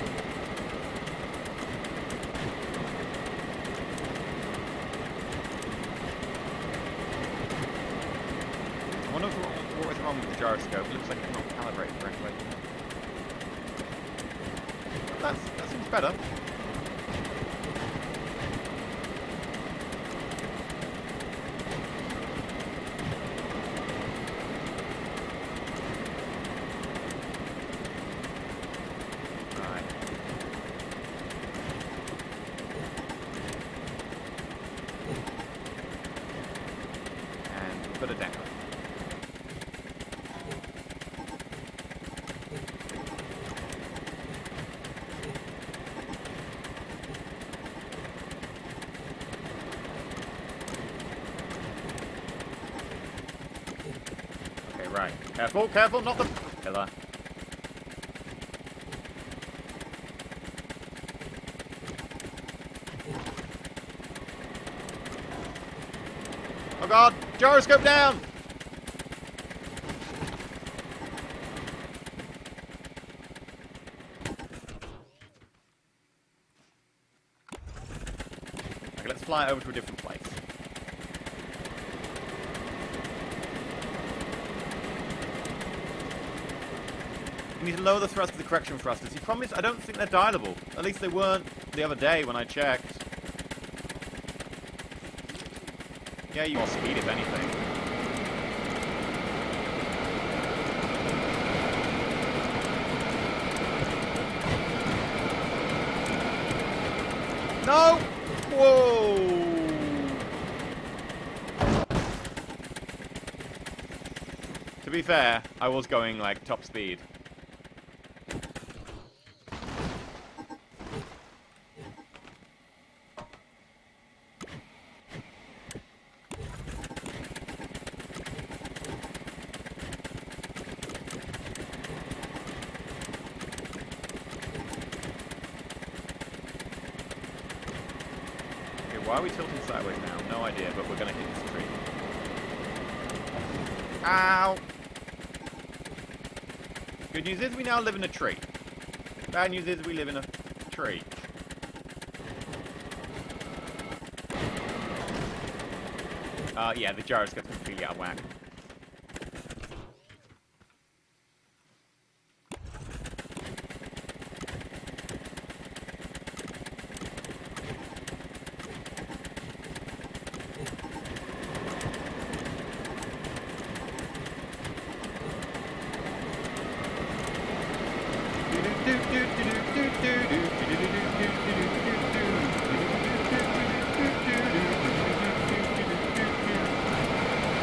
I wonder what is wrong with the gyroscope. It looks like it's not calibrated correctly. That seems better. Right. And put it down. Right. Careful, careful, not the pillar. Oh god! Gyroscope down! Okay, let's fly it over to a different place. You need to lower the thrust of the correction thrusters. The problem is, I don't think they're dialable. At least they weren't the other day when I checked. Yeah, you more speed, if anything. No! Whoa! To be fair, I was going, like, top speed. Why are we tilting sideways now? No idea, but we're going to hit this tree. Ow! Good news is we now live in a tree. Bad news is we live in a tree. Yeah, the gyroscope's completely out of whack.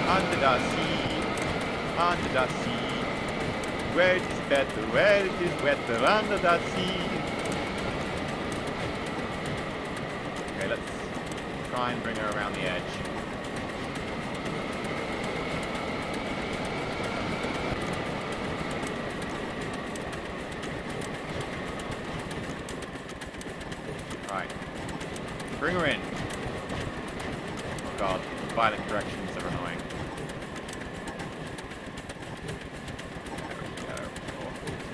Under the sea, under the sea, where it is better, where it is wetter, under the sea. Okay, let's try and bring her around the edge. Right, bring her in. Oh god, violent corrections are annoying.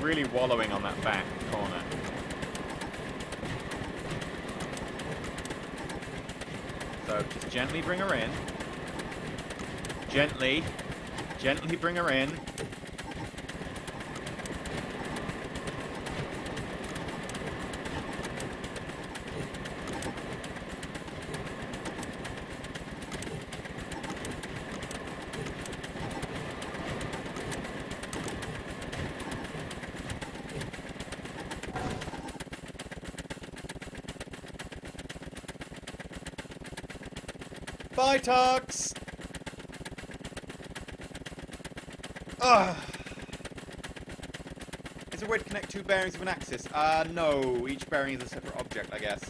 Really wallowing on that back corner. So just gently bring her in. Gently bring her in. Bye, Tux! Ugh. Is there a way to connect two bearings of an axis? No. Each bearing is a separate object, I guess.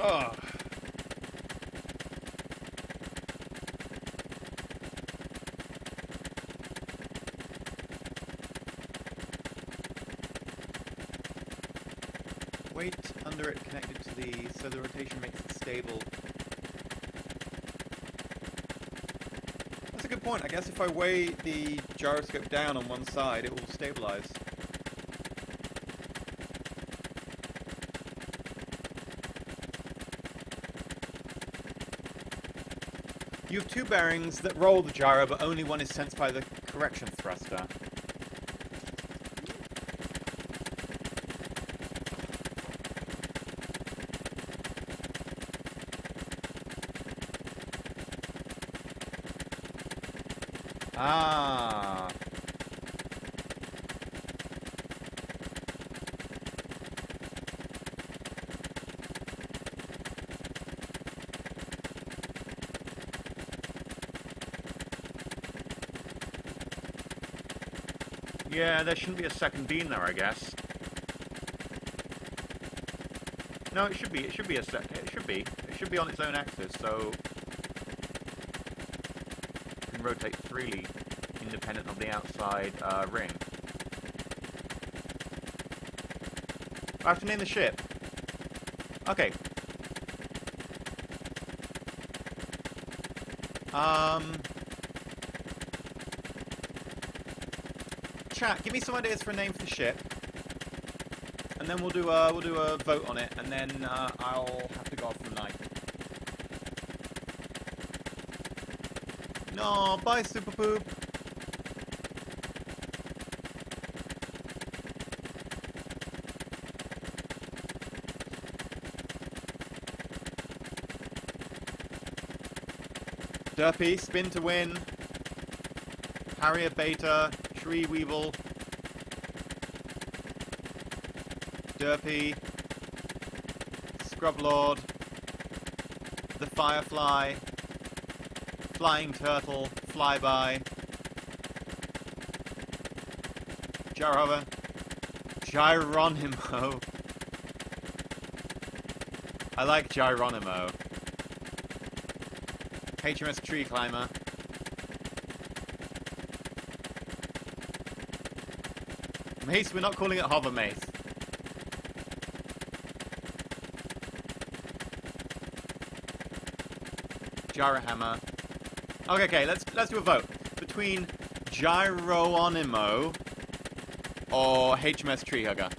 Ugh. Weight under it connected to the, so the rotation makes it stable. That's a good point. I guess if I weigh the gyroscope down on one side, it will stabilize. You have two bearings that roll the gyro, but only one is sensed by the correction thruster. Ah. Yeah, there shouldn't be a second beam there, I guess. No, it should be. It should be a second. It should be. It should be on its own axis, so it can rotate freely, independent of the outside ring. I have to name the ship. Okay. Chat, give me some ideas for a name for the ship, and then we'll do a vote on it, and then I'll have to go off for the night. No, bye, Super Poop. Derpy, spin to win. Harrier Beta, Tree Weevil. Derpy. Scrublord. The Firefly. Flying Turtle. Flyby. Gyrohover. Gyronimo. I like Gyronimo. HMS Tree Climber. Mace, we're not calling it Hover Mace. Gyrohammer. Okay, let's do a vote between Gyronimo or HMS Tree Hugger.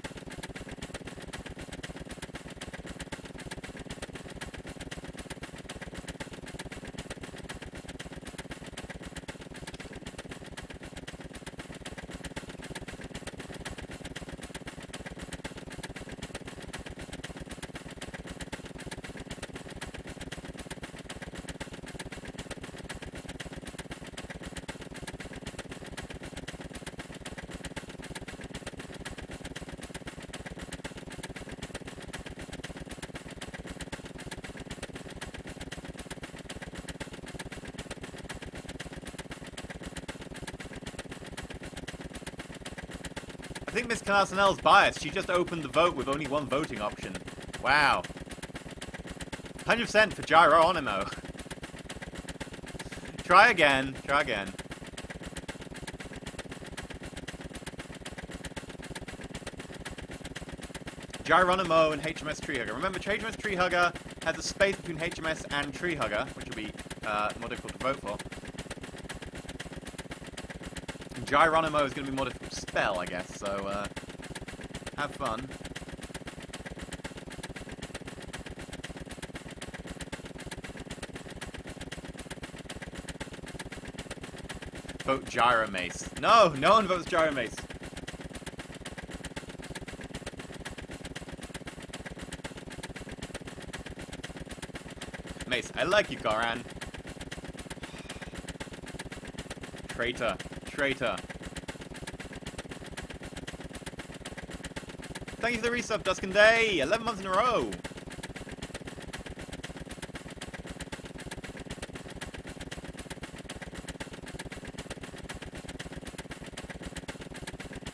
I think Miss Carsonell's biased. She just opened the vote with only one voting option. Wow. 100% for Gyronimo. Try again. Try again. Gyronimo and HMS Treehugger. Remember, HMS Treehugger has a space between HMS and Treehugger, which will be more difficult to vote for. And Gyronimo is going to be more difficult to spell, I guess, so have fun. Vote Gyromace. No, no one votes Gyromace. Mace, I like you, Goran. Traitor. Traitor. Thank you for the resub, Dusk and Day. 11 months in a row.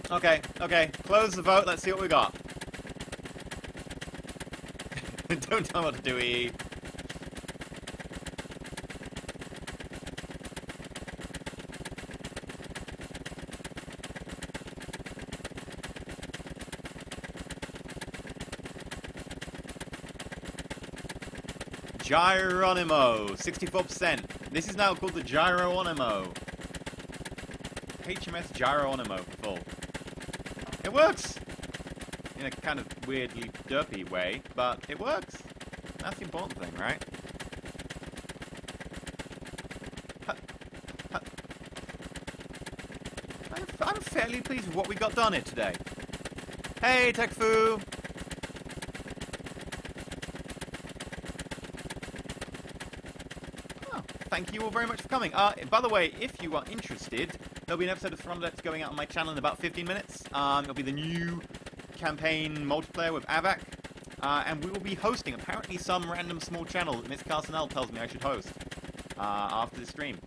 Okay, okay. Close the vote. Let's see what we got. Don't tell me what to do, EE. Gyronimo, 64%. This is now called the Gyronimo. HMS Gyronimo for full. It works! In a kind of weirdly derpy way, but it works. That's the important thing, right? I'm fairly pleased with what we got done here today. Hey, TechFu! Thank you all very much for coming. By the way, if you are interested, there'll be an episode of Throndex going out on my channel in about 15 minutes. It'll be the new campaign multiplayer with Avac. And we will be hosting, apparently, some random small channel that Miss Carsonell tells me I should host after the stream.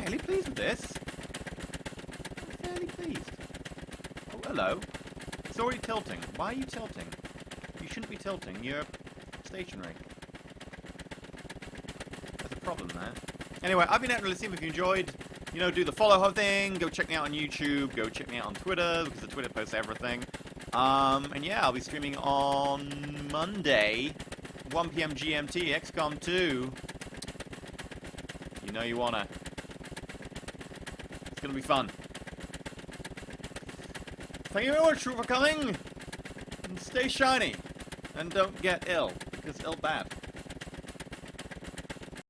fairly pleased with this. I'm fairly pleased. Oh, hello. It's already tilting. Why are you tilting? You shouldn't be tilting. You're stationary. There's a problem there. Anyway, I've been Listening. If you enjoyed, you know, do the follow thing. Go check me out on YouTube. Go check me out on Twitter, because the Twitter posts everything. And yeah, I'll be streaming on Monday, 1 PM GMT, XCOM 2. You know you wanna. It's gonna be fun. Thank you very much for coming. And stay shiny. And don't get ill, because ill bad.